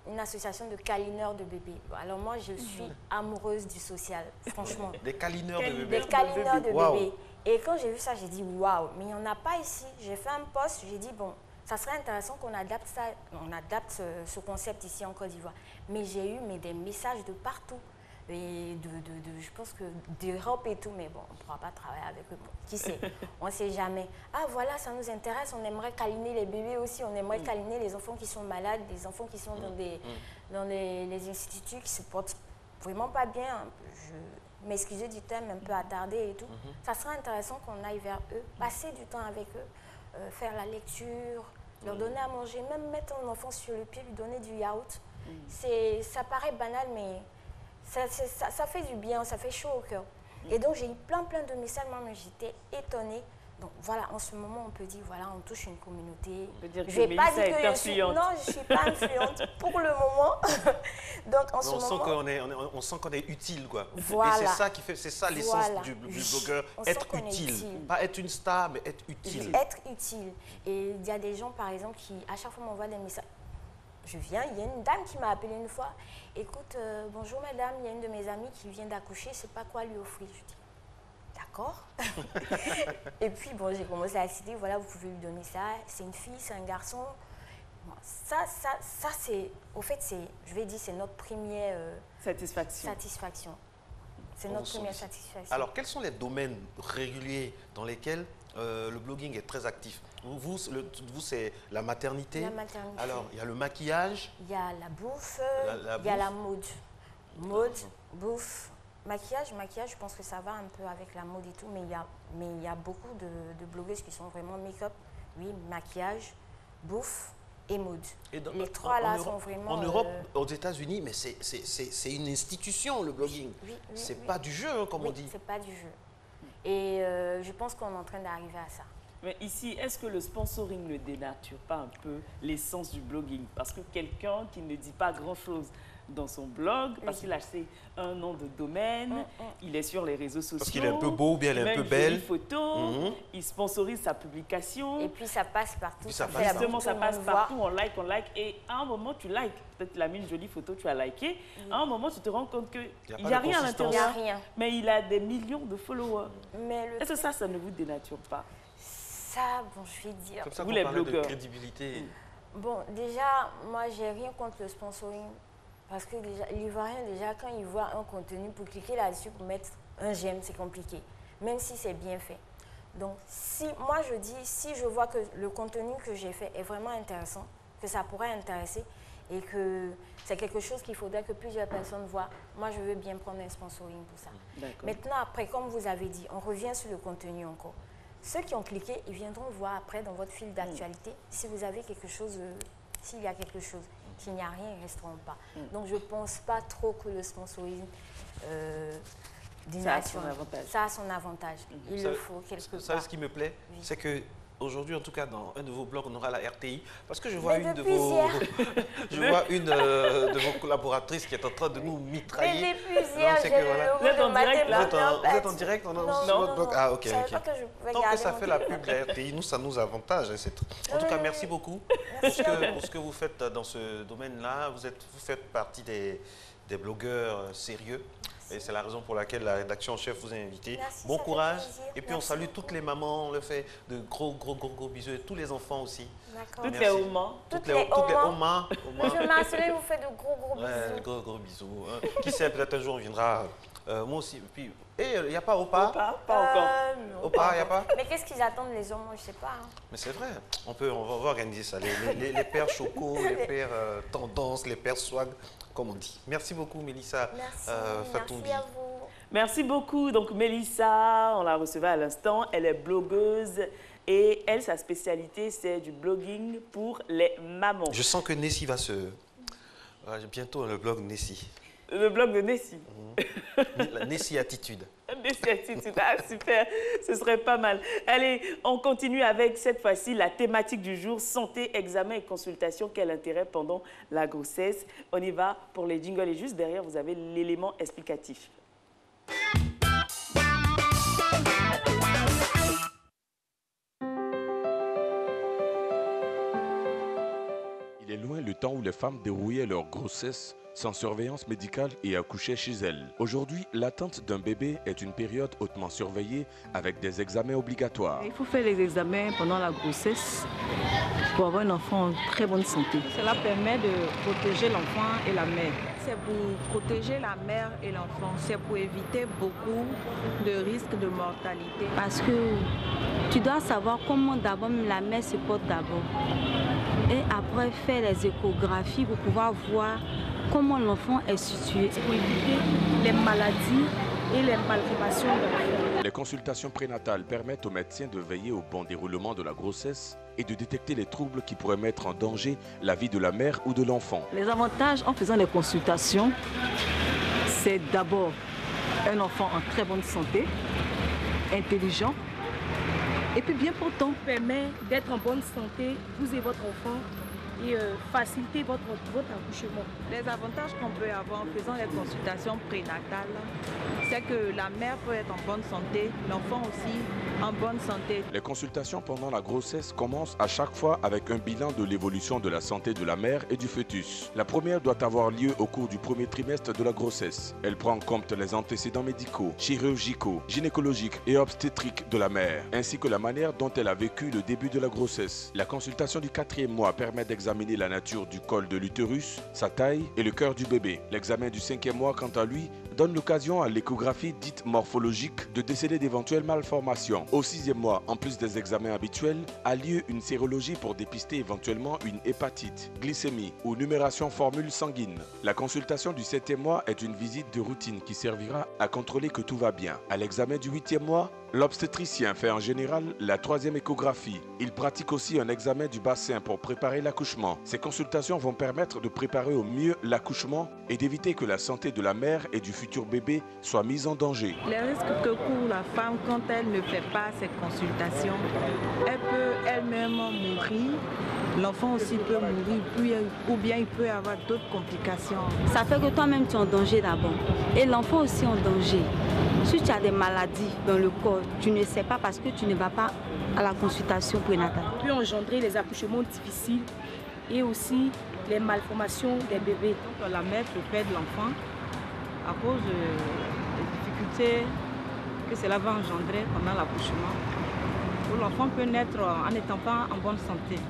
une association de câlineurs de bébés. Alors moi, je suis amoureuse du social, franchement. Des câlineurs de bébés. Des câlineurs de bébés. Et quand j'ai vu ça, j'ai dit, waouh, mais il n'y en a pas ici. J'ai fait un post, j'ai dit, bon, ça serait intéressant qu'on adapte ça, on adapte ce concept ici en Côte d'Ivoire. Mais j'ai eu des messages de partout. Et je pense que d'Europe et tout, mais bon, on ne pourra pas travailler avec eux. Qui sait? On ne sait jamais. Ah voilà, ça nous intéresse, on aimerait câliner les bébés aussi, on aimerait câliner les enfants qui sont malades, les enfants qui sont dans les instituts qui se portent vraiment pas bien. Je m'excusais du thème un peu attardé et tout. Ça serait intéressant qu'on aille vers eux, passer du temps avec eux, faire la lecture, leur donner à manger, même mettre un enfant sur le pied, lui donner du yaourt. Ça paraît banal, mais ça fait du bien, ça fait chaud au cœur. Et donc j'ai eu plein de messages, moi j'étais étonnée. Donc voilà, en ce moment on peut dire, voilà, on touche une communauté. On peut dire je vais que pas Mélissa dire que est influente. non, je ne suis pas influente pour le moment. Donc en ce moment... On sent qu'on est utile, quoi. Voilà. Et c'est ça qui fait, c'est ça l'essence du blogueur, être utile. Pas être une star, mais être utile. Être utile. Et il y a des gens, par exemple, qui à chaque fois m'envoient des messages. Je viens, il y a une dame qui m'a appelée une fois. Écoute, bonjour madame, il y a une de mes amies qui vient d'accoucher, je ne sais pas quoi lui offrir. Je dis, d'accord. Et puis, bon, j'ai commencé à citer, voilà, vous pouvez lui donner ça. C'est une fille, c'est un garçon. Bon, ça c'est, au fait, je vais dire, c'est notre première satisfaction. C'est notre première satisfaction. Alors, quels sont les domaines réguliers dans lesquels le blogging est très actif? Vous c'est la maternité. La maternité. Alors, il y a le maquillage. Il y a la bouffe. Il y a la mode. Mode, bouffe, maquillage, je pense que ça va un peu avec la mode et tout, mais il y a beaucoup de blogueuses qui sont vraiment make-up. Oui, maquillage, bouffe et mode. Et les trois là sont vraiment... En Europe, aux États-Unis, mais c'est une institution, le blogging. Oui, c'est pas du jeu, hein, comme on dit. C'est pas du jeu. Et je pense qu'on est en train d'arriver à ça. Mais ici, est-ce que le sponsoring ne dénature pas un peu l'essence du blogging? Parce que quelqu'un qui ne dit pas grand-chose dans son blog, parce qu'il a acheté un nom de domaine, il est sur les réseaux sociaux. Parce qu'il est un peu beau ou bien elle est un peu belle. Il met une photo, il sponsorise sa publication. Et puis ça passe partout. Ça passe partout, on like. Et à un moment, tu likes. Peut-être qu'il a mis une jolie photo, tu as liké. À un moment, tu te rends compte qu'il n'y a rien à l'intérieur. Mais il a des millions de followers. Est-ce que ça ne vous dénature pas? Ça, bon, je vais dire. Comme ça, vous les blogueurs. De crédibilité. Bon, déjà, moi, j'ai rien contre le sponsoring. Parce que déjà, l'Ivoirien, quand il voit un contenu, pour cliquer là-dessus, pour mettre un j'aime, c'est compliqué. Même si c'est bien fait. Donc, moi, je dis, si je vois que le contenu que j'ai fait est vraiment intéressant, que ça pourrait intéresser, et que c'est quelque chose qu'il faudrait que plusieurs personnes voient, moi, je veux bien prendre un sponsoring pour ça. Maintenant, après, comme vous avez dit, on revient sur le contenu encore. Ceux qui ont cliqué, ils viendront voir après dans votre fil d'actualité si vous avez quelque chose, s'il y a quelque chose. S'il n'y a rien, ils ne resteront pas. Donc, je ne pense pas trop que le sponsoring ça a son avantage. Ça a son avantage. Il le faut quelque part. Vous savez ce qui me plaît? C'est que aujourd'hui, en tout cas, dans un de vos blogs, on aura la RTI. Parce que je vois une de vos collaboratrices qui est en train de nous mitrailler. Mais depuis hier, j'ai le logo de Matin. Vous êtes en direct? Non. Ah, ok. Tant que ça fait la pub de la RTI, nous, ça nous avantage. En tout cas, merci beaucoup pour ce que vous faites dans ce domaine-là. Vous faites partie des des blogueurs sérieux. Et c'est la raison pour laquelle la rédaction en chef vous a invité. Merci, bon ça fait courage. plaisir. Et puis on salue toutes les mamans, on leur fait de gros bisous et tous les enfants aussi. D'accord. Toutes les omans. Toutes les omans. Monsieur Marcelin vous fait de gros bisous. Ouais, gros bisous. Hein. Qui sait, peut-être un jour on viendra. Moi aussi. Puis, il n'y a pas Opa? Pas encore. Opa, il n'y a pas? Mais qu'est-ce qu'ils attendent les hommes? Je ne sais pas. Hein. Mais c'est vrai. On va organiser ça. Les pères chocos, les pères tendance, les pères swag, comme on dit. Merci beaucoup, Mélissa Fatombi. Merci à vous. Merci beaucoup. Donc, Mélissa, on l'a recevue à l'instant. Elle est blogueuse et elle, sa spécialité, c'est du blogging pour les mamans. Je sens que Nessie va se... bientôt, le blog Nessie. Le blog de Nessie. La Nessie Attitude. Nessie Attitude, ah, super, ce serait pas mal. Allez, on continue avec cette fois-ci la thématique du jour, santé, examen et consultation. Quel intérêt pendant la grossesse? On y va pour les jingles et juste derrière, vous avez l'élément explicatif. Il est loin le temps où les femmes dérouillaient leur grossesse sans surveillance médicale et accouchaient chez elles. Aujourd'hui, l'attente d'un bébé est une période hautement surveillée avec des examens obligatoires. Il faut faire les examens pendant la grossesse pour avoir un enfant en très bonne santé. Cela permet de protéger l'enfant et la mère. C'est pour protéger la mère et l'enfant. C'est pour éviter beaucoup de risques de mortalité. Parce que tu dois savoir comment d'abord la mère se porte d'abord. Et après faire les échographies pour pouvoir voir comment l'enfant est situé. C'est pour éviter les maladies et les malformations de l'enfant. Les consultations prénatales permettent aux médecins de veiller au bon déroulement de la grossesse et de détecter les troubles qui pourraient mettre en danger la vie de la mère ou de l'enfant. Les avantages en faisant les consultations, c'est d'abord un enfant en très bonne santé, intelligent, et puis bien portant. Permet d'être en bonne santé, vous et votre enfant, et faciliter votre accouchement. Les avantages qu'on peut avoir en faisant les consultations prénatales, c'est que la mère peut être en bonne santé, l'enfant aussi en bonne santé. Les consultations pendant la grossesse commencent à chaque fois avec un bilan de l'évolution de la santé de la mère et du fœtus. La première doit avoir lieu au cours du premier trimestre de la grossesse. Elle prend en compte les antécédents médicaux, chirurgicaux, gynécologiques et obstétriques de la mère, ainsi que la manière dont elle a vécu le début de la grossesse. La consultation du 4e mois permet d'examiner la nature du col de l'utérus, sa taille et le cœur du bébé. L'examen du 5e mois, quant à lui, donne l'occasion à l'échographie dite morphologique de déceler d'éventuelles malformations. Au 6e mois, en plus des examens habituels, a lieu une sérologie pour dépister éventuellement une hépatite, glycémie ou numération formule sanguine. La consultation du 7e mois est une visite de routine qui servira à contrôler que tout va bien. À l'examen du 8e mois, l'obstétricien fait en général la 3e échographie. Il pratique aussi un examen du bassin pour préparer l'accouchement. Ces consultations vont permettre de préparer au mieux l'accouchement et d'éviter que la santé de la mère et du futur bébé soit mise en danger. Les risques que court la femme quand elle ne fait pas ces consultations, elle peut elle-même mourir. L'enfant aussi peut mourir, ou bien il peut avoir d'autres complications. Ça fait que toi-même tu es en danger d'abord. Et l'enfant aussi en danger. Si tu as des maladies dans le corps, tu ne sais pas parce que tu ne vas pas à la consultation prénatale. Ça peut engendrer les accouchements difficiles et aussi les malformations des bébés. Donc, la mère peut perdre l'enfant à cause des difficultés que cela va engendrer pendant l'accouchement. L'enfant peut naître en n'étant pas en bonne santé.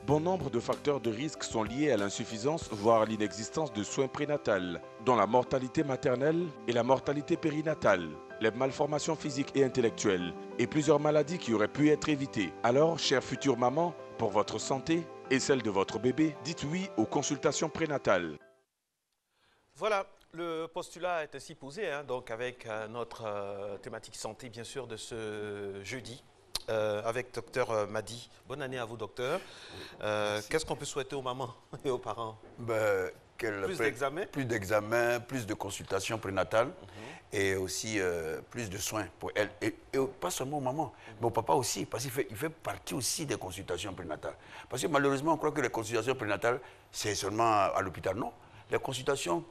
Bon nombre de facteurs de risque sont liés à l'insuffisance, voire l'inexistence de soins prénatals, dont la mortalité maternelle et la mortalité périnatale, les malformations physiques et intellectuelles, et plusieurs maladies qui auraient pu être évitées. Alors, chère future maman, pour votre santé et celle de votre bébé, dites oui aux consultations prénatales. Voilà, le postulat est ainsi posé, hein, donc avec notre thématique santé, bien sûr, de ce jeudi. Avec docteur Madi. Bonne année à vous, docteur. Qu'est-ce qu'on peut souhaiter aux mamans et aux parents? Plus d'examens? Plus d'examens, plus de consultations prénatales et aussi plus de soins pour elles. Et pas seulement aux mamans, mais au papa aussi, parce qu'il fait partie aussi des consultations prénatales. Parce que malheureusement, on croit que les consultations prénatales, c'est seulement à l'hôpital. Non, les consultations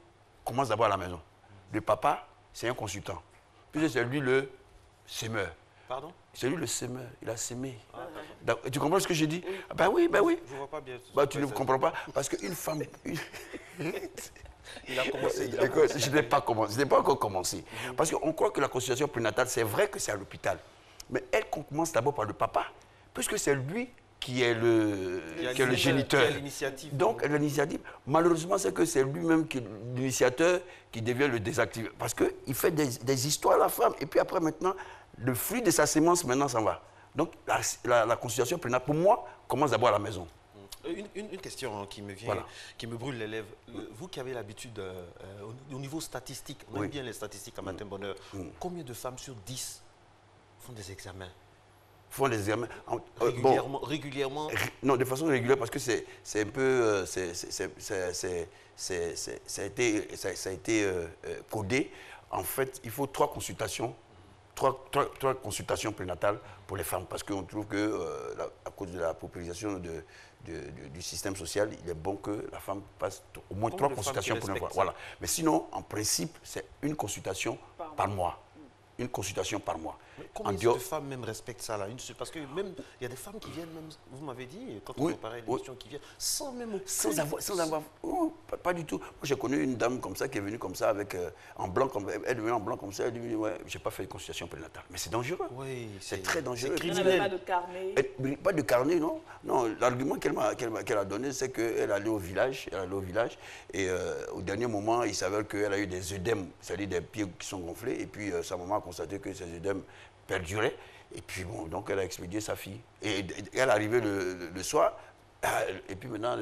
commencent d'abord à la maison. Le papa, c'est un consultant. Puis c'est lui le sémeur. Pardon? C'est lui le sémeur, il a sémé. Tu comprends ce que j'ai dit? Ben oui. Je ne vois pas bien. Tu ne comprends pas, parce qu'une femme... Il a commencé. Je n'ai pas commencé. Je n'ai pas encore commencé. Parce qu'on croit que la consultation prénatale, c'est vrai que c'est à l'hôpital. Mais elle commence d'abord par le papa, puisque c'est lui qui est le géniteur. Donc, l'initiative, malheureusement, c'est que c'est lui-même l'initiateur qui devient le désactivé. Parce qu'il fait des histoires à la femme. Et puis après, maintenant, le fruit de sa sémence, maintenant, s'en va. Donc, la consultation prénatale, pour moi, commence d'abord à la maison. Une question qui me vient, voilà, qui me brûle les lèvres. Vous qui avez l'habitude, au niveau statistique, on aime bien les statistiques à matin bonheur, combien de femmes sur 10 font des examens? Font des examens régulièrement? Non, de façon régulière, parce que c'est un peu... ça a été codé. En fait, il faut 3 consultations. 3 consultations prénatales pour les femmes, parce qu'on trouve que, à cause de la paupérisation du système social, il est bon que la femme passe au moins 3 consultations pour une fois. Voilà. Mais sinon, en principe, c'est une consultation par mois. Une consultation par mois. Combien de femmes même respectent ça là? Parce que même, il y a des femmes qui viennent, même, vous m'avez dit, quand on préparait l'émission, qui viennent sans même... Sans avoir pas du tout. Moi, j'ai connu une dame comme ça qui est venue comme ça, avec, en blanc, elle est venue en blanc comme ça, elle dit, ouais, j'ai pas fait de consultation prénatale. Mais c'est dangereux. Oui, c'est très dangereux. Elle n'avait pas de carnet. Pas de carnet, non. Non, l'argument qu'elle a donné, c'est qu'elle allait au village, et au dernier moment, il s'avère qu'elle a eu des œdèmes, c'est-à-dire des pieds qui sont gonflés, et puis sa maman a constaté que ces œdèmes perduraient, et puis bon, donc elle a expédié sa fille. Et elle est arrivée le soir, et puis maintenant,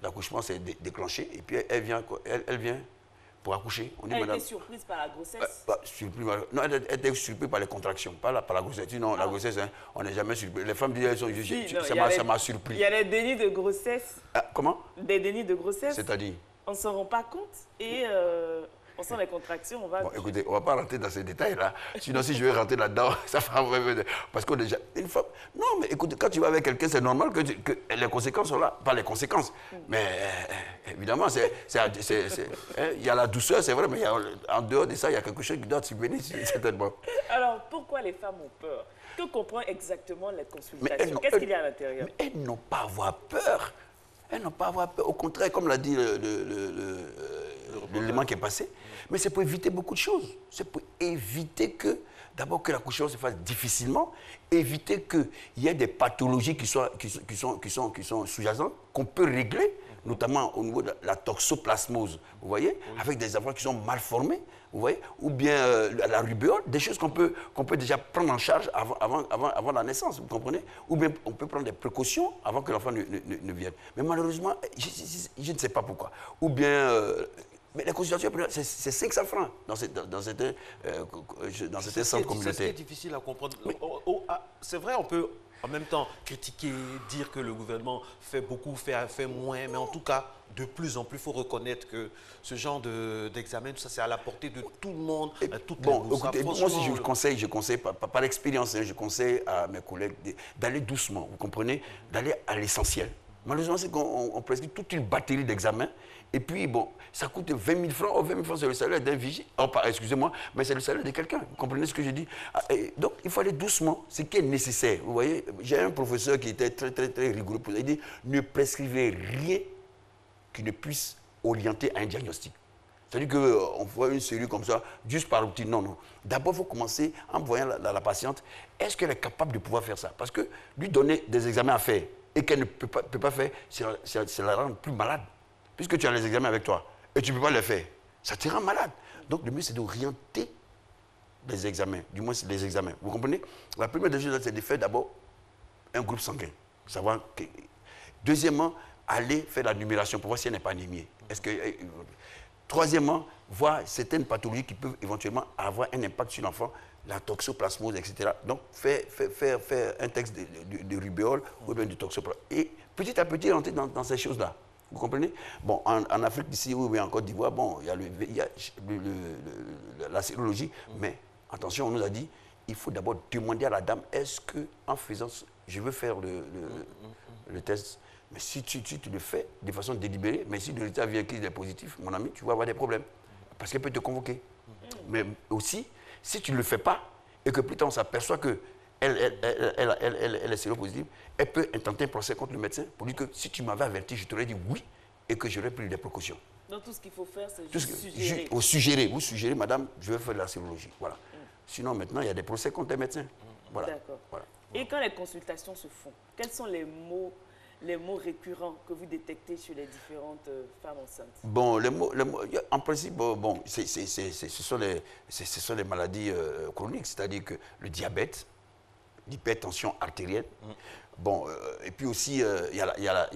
l'accouchement s'est déclenché, et puis elle vient pour accoucher. On dit, elle était surprise par la grossesse? Non, elle était surprise par les contractions, pas par la grossesse. Non, la grossesse, hein, on n'est jamais surpris. Les femmes disent, ça m'a surpris. Il y a des dénis de grossesse. Comment? Des dénis de grossesse. C'est-à-dire? On ne s'en rend pas compte et on sent les contractions. Bon, écoutez, on ne va pas rentrer dans ces détails-là. Sinon, si je vais rentrer là-dedans, ça fera vraiment... Parce que déjà, une femme... Non, mais écoute, quand tu vas avec quelqu'un, c'est normal que les conséquences sont là. Pas les conséquences. Mais évidemment, il y a la douceur, c'est vrai, mais en dehors de ça, il y a quelque chose qui doit subvenir, certainement. Alors, pourquoi les femmes ont peur? Que comprend exactement les consultations? Qu'est-ce qu'il y a à l'intérieur? Mais elles n'ont pas à avoir peur. Elles n'ont pas à avoir peur. Au contraire, comme l'a dit l'élément qui est passé, mais c'est pour éviter beaucoup de choses. C'est pour éviter que, d'abord, que l'accouchement se fasse difficilement, éviter qu'il y ait des pathologies qui sont sous-jacentes, qu'on peut régler, notamment au niveau de la toxoplasmose, vous voyez, avec des enfants qui sont mal formés, vous voyez, ou bien la rubéole, des choses qu'on peut déjà prendre en charge avant la naissance, vous comprenez? Ou bien on peut prendre des précautions avant que l'enfant ne vienne. Mais malheureusement, je ne sais pas pourquoi. Ou bien... mais la consultation, c'est 500 francs dans certains centres communautaires. C'est difficile à comprendre. C'est vrai, on peut en même temps critiquer, dire que le gouvernement fait beaucoup, fait moins, mais en tout cas, de plus en plus, il faut reconnaître que ce genre d'examen, ça c'est à la portée de tout le monde. Bon, écoutez, moi aussi je conseille par expérience, je conseille à mes collègues d'aller doucement, vous comprenez, d'aller à l'essentiel. Malheureusement, c'est qu'on prescrit toute une batterie d'examens. Et puis, bon, ça coûte 20 000 francs. Oh, 20 000 francs, c'est le salaire d'un vigile. Oh, excusez-moi, mais c'est le salaire de quelqu'un. Vous comprenez ce que je dis? Donc, il faut aller doucement, ce qui est nécessaire. Vous voyez, j'ai un professeur qui était très, très, très rigoureux. Il dit, ne prescrivez rien qui ne puisse orienter à un diagnostic. C'est-à-dire qu'on voit une cellule comme ça, juste par routine. Non, non. D'abord, il faut commencer en voyant la patiente. Est-ce qu'elle est capable de pouvoir faire ça? Parce que lui donner des examens à faire et qu'elle ne peut pas faire, c'est la rendre plus malade. Puisque tu as les examens avec toi et tu ne peux pas les faire, ça te rend malade. Donc le mieux, c'est d'orienter les examens, du moins les examens. Vous comprenez? La première des choses, c'est de faire d'abord un groupe sanguin. Savoir que... Deuxièmement, aller faire la numération pour voir si elle n'est pas anémiée. Troisièmement, voir certaines pathologies qui peuvent éventuellement avoir un impact sur l'enfant, la toxoplasmose, etc. Donc, faire un texte de rubéole ou bien de toxoplasmose. Et petit à petit, rentrer dans ces choses-là. Vous comprenez? Bon, en Afrique d'ici, ou bien en Côte d'Ivoire, bon, il y a la sérologie, mais attention, on nous a dit, il faut d'abord demander à la dame, est-ce que en faisant, je veux faire le test, mais si tu le fais de façon délibérée, mais si le résultat vient qu'il est positif, mon ami, tu vas avoir des problèmes, parce qu'elle peut te convoquer. Mais aussi, si tu ne le fais pas, et que plus tard on s'aperçoit que elle est séropositive, elle peut intenter un procès contre le médecin pour dire que si tu m'avais averti, je t'aurais dit oui et que j'aurais pris des précautions. Donc tout ce qu'il faut faire, c'est suggérer. Vous suggérez, madame, je vais faire de la sérologie. Voilà. Sinon, maintenant, il y a des procès contre les médecins. Voilà. D'accord. Voilà. Et quand les consultations se font, quels sont les mots récurrents que vous détectez chez les différentes femmes enceintes? Bon, les mots, en principe, bon, ce sont les maladies chroniques, c'est-à-dire que le diabète, l'hypertension artérielle, bon, et puis aussi, il y a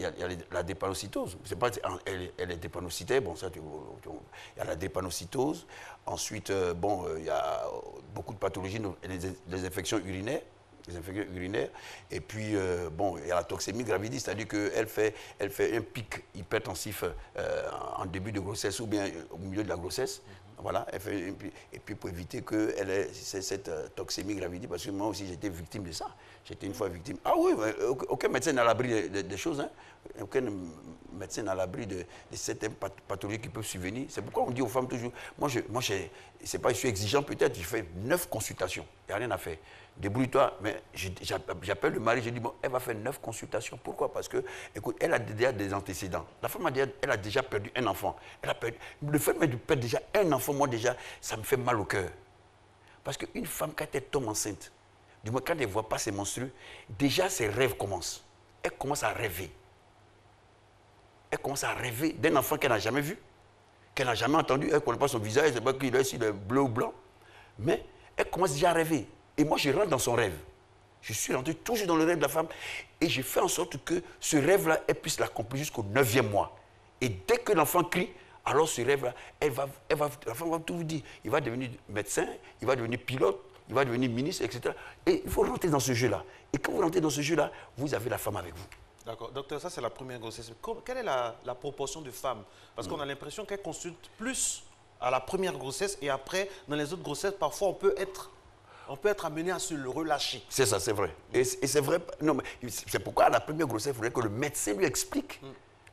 la drépanocytose. C'est pas, elle est drépanocytaire, bon, ça, il y a la drépanocytose. Ensuite, bon, il y a beaucoup de pathologies, les infections urinaires. Et puis, bon, il y a la toxémie gravidis, c'est-à-dire qu'elle fait un pic hypertensif en début de grossesse ou bien au milieu de la grossesse. Voilà, et puis pour éviter qu'elle ait cette toxémie gravidis, parce que moi aussi j'étais victime de ça. J'étais une fois victime. Ah oui, aucun médecin n'a l'abri des choses, hein. Aucun médecin n'a l'abri de certaines pathologies qui peuvent survenir. C'est pourquoi on dit aux femmes toujours, moi c'est pas, je suis exigeant peut-être, je fais 9 consultations, il n'y a rien à faire. Débrouille-toi, mais j'appelle le mari, je dis, bon, elle va faire 9 consultations. Pourquoi? Parce que, écoute, elle a déjà des antécédents. La femme elle a déjà perdu un enfant. Le fait de perdre déjà un enfant, moi déjà, ça me fait mal au cœur. Parce qu'une femme, quand elle tombe enceinte, du moins quand elle ne voit pas ses menstrues, déjà ses rêves commencent. Elle commence à rêver. Elle commence à rêver d'un enfant qu'elle n'a jamais vu, qu'elle n'a jamais entendu. Elle ne connaît pas son visage, elle ne sait pas qu'il est, s'il est bleu ou blanc. Mais elle commence déjà à rêver. Et moi, je rentre dans son rêve. Je suis rentré toujours dans le rêve de la femme et je fais en sorte que ce rêve-là, elle puisse l'accomplir jusqu'au 9e mois. Et dès que l'enfant crie, alors ce rêve-là, la femme va tout vous dire. Il va devenir médecin, il va devenir pilote, il va devenir ministre, etc. Et il faut rentrer dans ce jeu-là. Et quand vous rentrez dans ce jeu-là, vous avez la femme avec vous. D'accord. Docteur, ça c'est la première grossesse. Quelle est la proportion de femmes? Parce qu'on a l'impression qu'elles consultent plus à la première grossesse et après, dans les autres grossesses, parfois on peut être amené à se le relâcher. C'est ça, c'est vrai. Et c'est vrai. Non, mais c'est pourquoi à la première grossesse, il faudrait que le médecin lui explique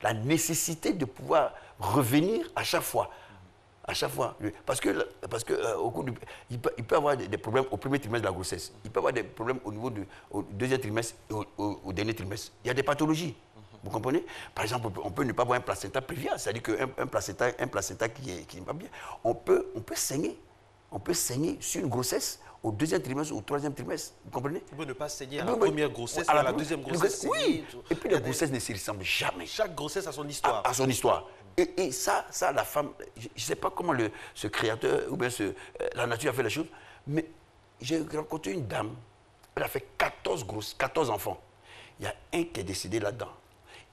la nécessité de pouvoir revenir à chaque fois. À chaque fois. Parce que au cours il peut avoir des problèmes au premier trimestre de la grossesse. Il peut avoir des problèmes au niveau du deuxième trimestre et au dernier trimestre. Il y a des pathologies. Vous comprenez? Par exemple, on peut ne pas avoir un placenta préviable, c'est-à-dire qu'un placenta qui n'est pas bien. On peut saigner. On peut saigner sur une grossesse au deuxième trimestre ou au troisième trimestre. Vous comprenez? On peut ne pas saigner à la première grossesse, à la deuxième grossesse. Oui. Et puis les grossesses ne se ressemblent jamais. Chaque grossesse a son histoire. A son histoire. Et ça, la femme, je ne sais pas comment ce créateur, ou bien la nature a fait les choses, mais j'ai rencontré une dame, elle a fait 14 enfants. Il y a un qui est décédé là-dedans.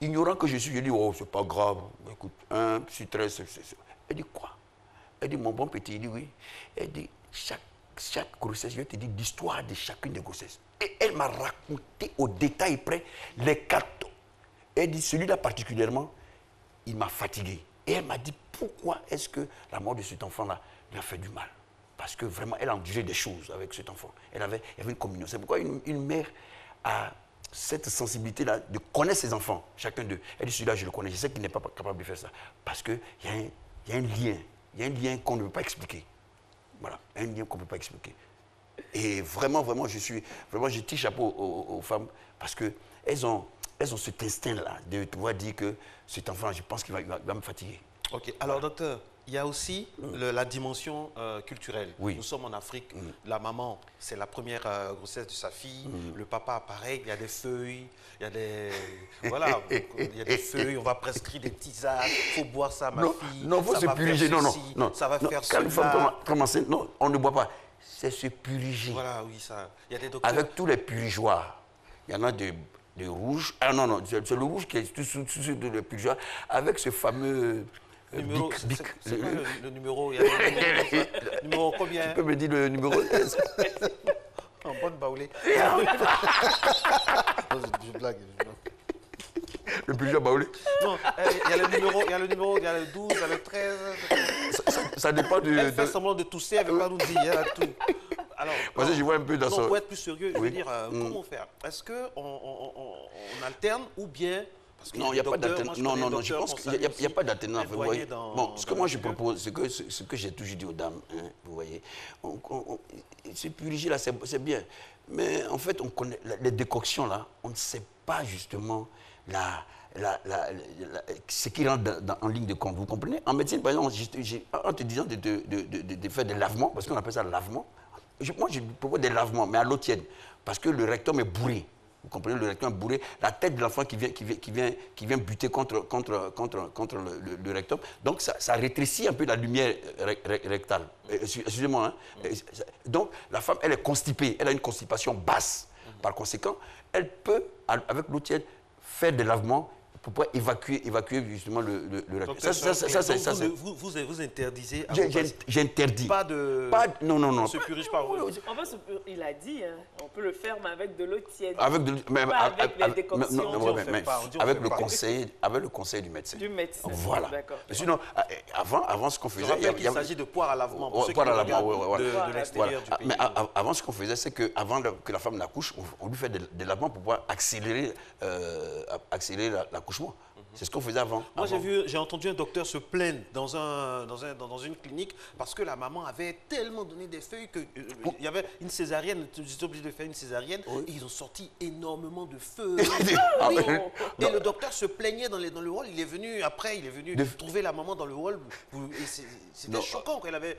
Ignorant que je suis, je dis, oh, c'est pas grave, écoute, 1 sur 13, Elle dit, quoi? Elle dit, mon bon petit, il dit, oui. Elle dit, chaque grossesse, je vais te dire l'histoire de chacune des grossesses. Et elle m'a raconté au détail près les 4. Elle dit, celui-là particulièrement, il m'a fatigué. Et elle m'a dit, pourquoi est-ce que la mort de cet enfant-là lui a fait du mal? Parce que vraiment, elle a enduré des choses avec cet enfant. Il y avait une communion. C'est pourquoi une mère a cette sensibilité-là de connaître ses enfants, chacun d'eux. Elle dit, celui-là, je le connais, je sais qu'il n'est pas capable de faire ça. Parce qu'il y a un lien. Il y a un lien qu'on ne peut pas expliquer. Voilà, un lien qu'on ne peut pas expliquer. Et vraiment, je tire chapeau aux femmes parce qu'elles ont cet instinct-là de pouvoir dire que cet enfant, je pense qu'il va me fatiguer. Ok, alors docteur, il y a aussi la dimension culturelle. Oui. Nous sommes en Afrique, la maman, c'est la première grossesse de sa fille, le papa, pareil, il y a des feuilles, il y a des... Voilà, il y a des feuilles, on va prescrire des tisanes, il faut boire ça, ma fille. Non, il faut se purifier, non. Ça va faire quand une femme tombe enceinte, non, on ne boit pas. C'est se purifier. Voilà, oui, ça. Il y a des docteurs... Avec tous les purigeoires, il y en a de rouge. Ah non, c'est le rouge qui est sous le purigeoir, avec ce fameux... Numéro, c'est quoi le numéro? Il y a le numéro combien? Tu peux me dire le numéro? En bonne baoulée. Je blague. Le plus jeune baoulé? Non, il y a le numéro, il y a le 12, il y a le 13. Ça dépend du... Elle fait semblant de tousser, elle ne veut pas nous dire, il y a tout. Alors, parce que je vois un peu dans son... Pour être plus sérieux, je veux dire, comment faire? Est-ce qu'on alterne ou bien... Non, il n'y a pas d'alternance. Non, je pense qu'il n'y a pas d'alternance. Bon, ce que moi je propose, c'est ce que j'ai toujours dit aux dames, hein, vous voyez, se purifier là, c'est bien. Mais en fait, on connaît les décoctions là, on ne sait pas justement ce qui rentre en ligne de compte. Vous comprenez? En médecine, par exemple, en te disant de faire des lavements, parce qu'on appelle ça lavement, moi je propose des lavements, mais à l'eau tiède, parce que le rectum est bourré. Vous comprenez, le rectum est bourré. La tête de l'enfant qui vient buter contre le rectum. Donc, ça rétrécit un peu la lumière rectale. Excusez-moi. Hein. Donc, la femme, elle est constipée. Elle a une constipation basse. Par conséquent, elle peut, avec l'eau tiède, faire des lavements pour pouvoir évacuer justement le rectum. Vous interdisez à J'interdis. Pas de... Non. On se purge pas. Il a dit, hein, on peut le faire, mais avec de l'eau tiède. Avec les décoctions. Avec le conseil du médecin. Voilà. Mais sinon, avant ce qu'on faisait... Il s'agit de poire à lavement. Poire à lavement, de l'extérieur du pays. Mais avant, ce qu'on faisait, c'est qu'avant que la femme n'accouche, on lui fait des lavements pour pouvoir accélérer l'accouchement. C'est ce qu'on faisait avant. Moi, j'ai entendu un docteur se plaindre dans une clinique parce que la maman avait tellement donné des feuilles qu'il y avait une césarienne, ils étaient obligés de faire une césarienne et ils ont sorti énormément de feuilles. Et le docteur se plaignait dans le hall. Il est venu trouver la maman dans le hall. C'était choquant qu'elle avait...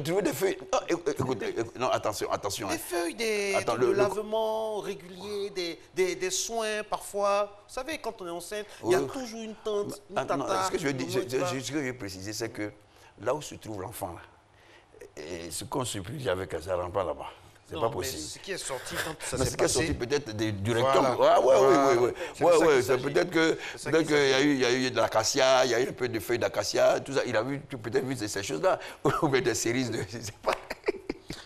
Trouver des feuilles. Écoutez, non, attention. Des feuilles, de lavement régulier, des soins parfois. Vous savez, quand on est enceinte, il y a toujours une tante, une tata. Ce que je veux préciser, c'est que là où se trouve l'enfant, et ce qu'on se plie avec, ça ne rentre pas là-bas. C'est pas possible. Ce qui est sorti, quand ça s'est passé... Ce qui est sorti peut-être du rectum. Oui. Peut-être qu'il y a eu de l'acacia, il y a eu un peu de feuilles d'acacia, tout ça. Il a peut-être vu ces choses-là. Ou des cerises de... Je sais pas.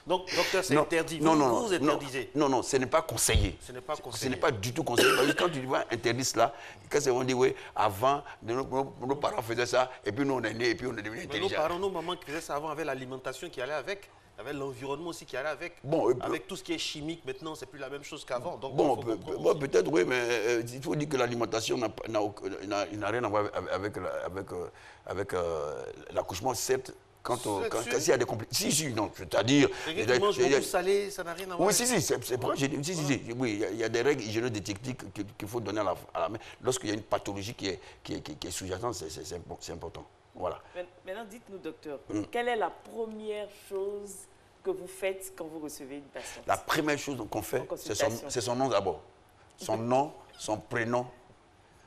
Donc, docteur, c'est interdit. Vous interdisez. Non, ce n'est pas conseillé. Ce n'est pas du tout conseillé. Parce que quand tu vois interdit cela, quand on dit, oui, avant, nos parents faisaient ça, et puis nous, on est nés, et puis on est devenus intelligents. Nos parents, nos mamans qui faisaient ça avant avaient l'alimentation qui allait avec. Il y avait l'environnement aussi qui allait avec. Avec tout ce qui est chimique, maintenant, c'est plus la même chose qu'avant. Peut-être, oui, mais il faut dire que l'alimentation n'a rien à voir avec l'accouchement, certes. S'il y a des complications. Si, non, c'est-à-dire... Quelqu'un qui mange beaucoup salé, ça n'a rien à voir. Oui, c'est vrai. Oui, il y a des règles hygiéno-détectiques qu'il faut donner à la main. Lorsqu'il y a une pathologie qui est sous-jacente, c'est important. Voilà. Maintenant, dites-nous, docteur, quelle est la première chose que vous faites quand vous recevez une patiente? La première chose qu'on fait, c'est son nom d'abord. Son nom, son prénom,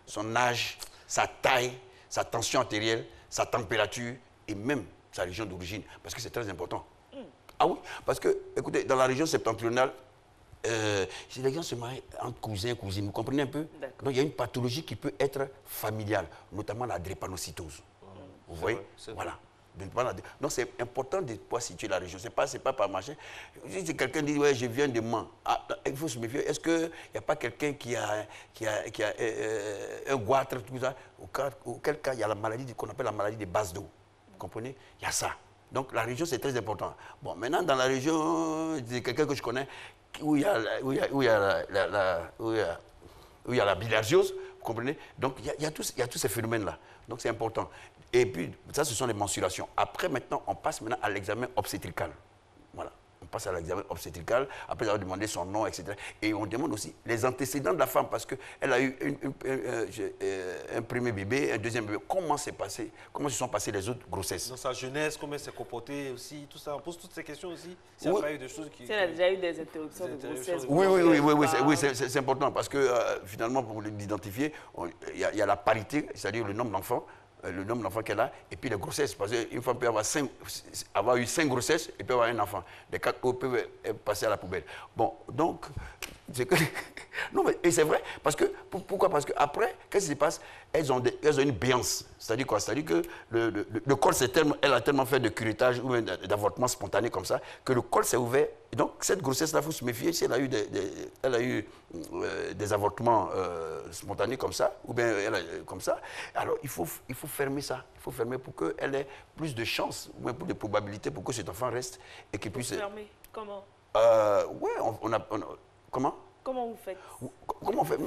son âge, sa taille, sa tension artérielle, sa température et même sa région d'origine, parce que c'est très important. Ah oui, parce que, écoutez, dans la région septentrionale, les gens se marient entre cousins et cousines, vous comprenez un peu? Donc il y a une pathologie qui peut être familiale, notamment la drépanocytose. Vous voyez? Voilà. Donc c'est important de pouvoir situer la région. C'est pas par machin. Si quelqu'un dit, ouais, je viens de Mans, il faut se méfier. Est-ce qu'il n'y a pas quelqu'un qui a un goitre, tout ça? Auquel cas, il y a la maladie qu'on appelle la maladie des bases d'eau. Vous comprenez? Il y a ça. Donc la région, c'est très important. Bon, maintenant, dans la région, il y a quelqu'un que je connais où il y a la bilharziose, vous comprenez? Donc il y a tous ces phénomènes-là. Donc c'est important. Et puis, ça, ce sont les mensurations. Après, maintenant, on passe à l'examen obstétrical. Voilà. On passe à l'examen obstétrical, après avoir demandé son nom, etc. Et on demande aussi les antécédents de la femme, parce qu'elle a eu un premier bébé, un deuxième bébé. Comment se sont passées les autres grossesses? Dans sa jeunesse, comment elle s'est comportée aussi, tout ça. On pose toutes ces questions aussi. S'il n'y a pas eu de choses qui... Elle a déjà eu des interruptions de grossesse. Oui, c'est important, parce que finalement, pour l'identifier, il y a la parité, c'est-à-dire le nombre d'enfants. Le nombre d'enfants qu'elle a, et puis les grossesses. Parce qu'une femme peut avoir eu 5 grossesses et peut avoir un enfant. Les 4 autres peuvent passer à la poubelle. Bon, donc, c'est que... Non, mais c'est vrai. Parce que, pourquoi? Parce qu'après, qu'est-ce qui se passe? Elles ont une béance. C'est-à-dire quoi? C'est-à-dire que le col, elle a tellement fait de curettage ou d'avortement spontané comme ça, que le col s'est ouvert. Et donc, cette grossesse-là, il faut se méfier. Si elle a eu des avortements spontanés comme ça, ou bien comme ça, alors il faut fermer ça. Il faut fermer pour qu'elle ait plus de chances, ou bien plus de probabilités pour que cet enfant reste et qu'il puisse... Fermer? Comment? Comment? Comment vous faites? Comment on fait?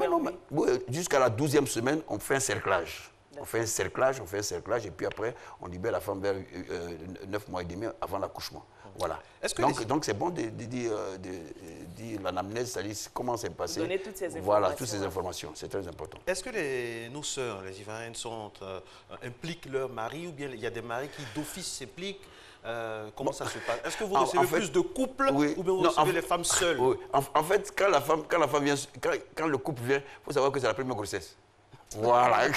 Jusqu'à la 12e semaine, on fait un cerclage. On fait un cerclage, et puis après, on libère la femme vers 9 mois et demi avant l'accouchement. Voilà. Donc c'est bon de dire l'anamnèse, c'est-à-dire comment c'est passé. Donner toutes ces informations. Voilà, toutes ces informations, c'est très important. Est-ce que nos sœurs, les Ivoiriennes, impliquent leur mari ou bien il y a des maris qui d'office s'impliquent? Comment ça se passe? Est-ce que vous recevez plus de couples ou bien vous recevez les femmes seules? Oui. En fait, quand le couple vient, il faut savoir que c'est la première grossesse. Voilà.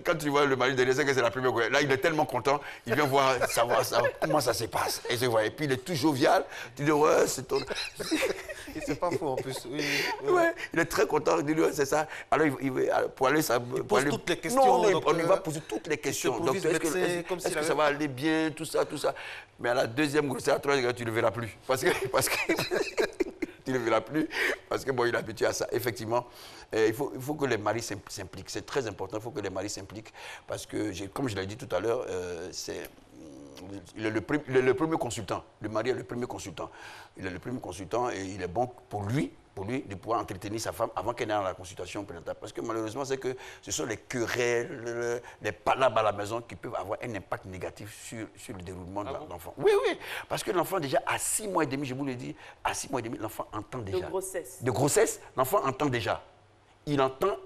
Quand tu vois le mari derrière, c'est que c'est la première grossesse. Là, il est tellement content, il vient savoir comment ça se passe. Et puis il est tout jovial. Tu dis, ouais, c'est ton... C'est pas faux en plus. Oui. Ouais, il est très content. Il dit, ouais, c'est ça. Alors, il pour aller... Il pose toutes les questions. Non, on lui va poser toutes les questions. Donc, est-ce que ça va aller bien, tout ça. Mais à la deuxième grossesse, à la troisième, tu ne le verras plus. Parce que tu ne le verras plus. Parce que, bon, il est habitué à ça. Effectivement, il faut que les maris s'impliquent. C'est très important, il faut que les maris s'impliquent. Parce que, comme je l'ai dit tout à l'heure, il est le premier consultant. Le mari est le premier consultant. Il est le premier consultant et il est bon pour lui de pouvoir entretenir sa femme avant qu'elle n'ait dans la consultation prénatale. Parce que malheureusement, c'est que ce sont les querelles, les palabres à la maison qui peuvent avoir un impact négatif sur le déroulement de l'enfant. Oui. Parce que l'enfant, déjà, à 6 mois et demi, je vous le dis, à 6 mois et demi, l'enfant entend déjà. De grossesse, l'enfant entend déjà. Il entend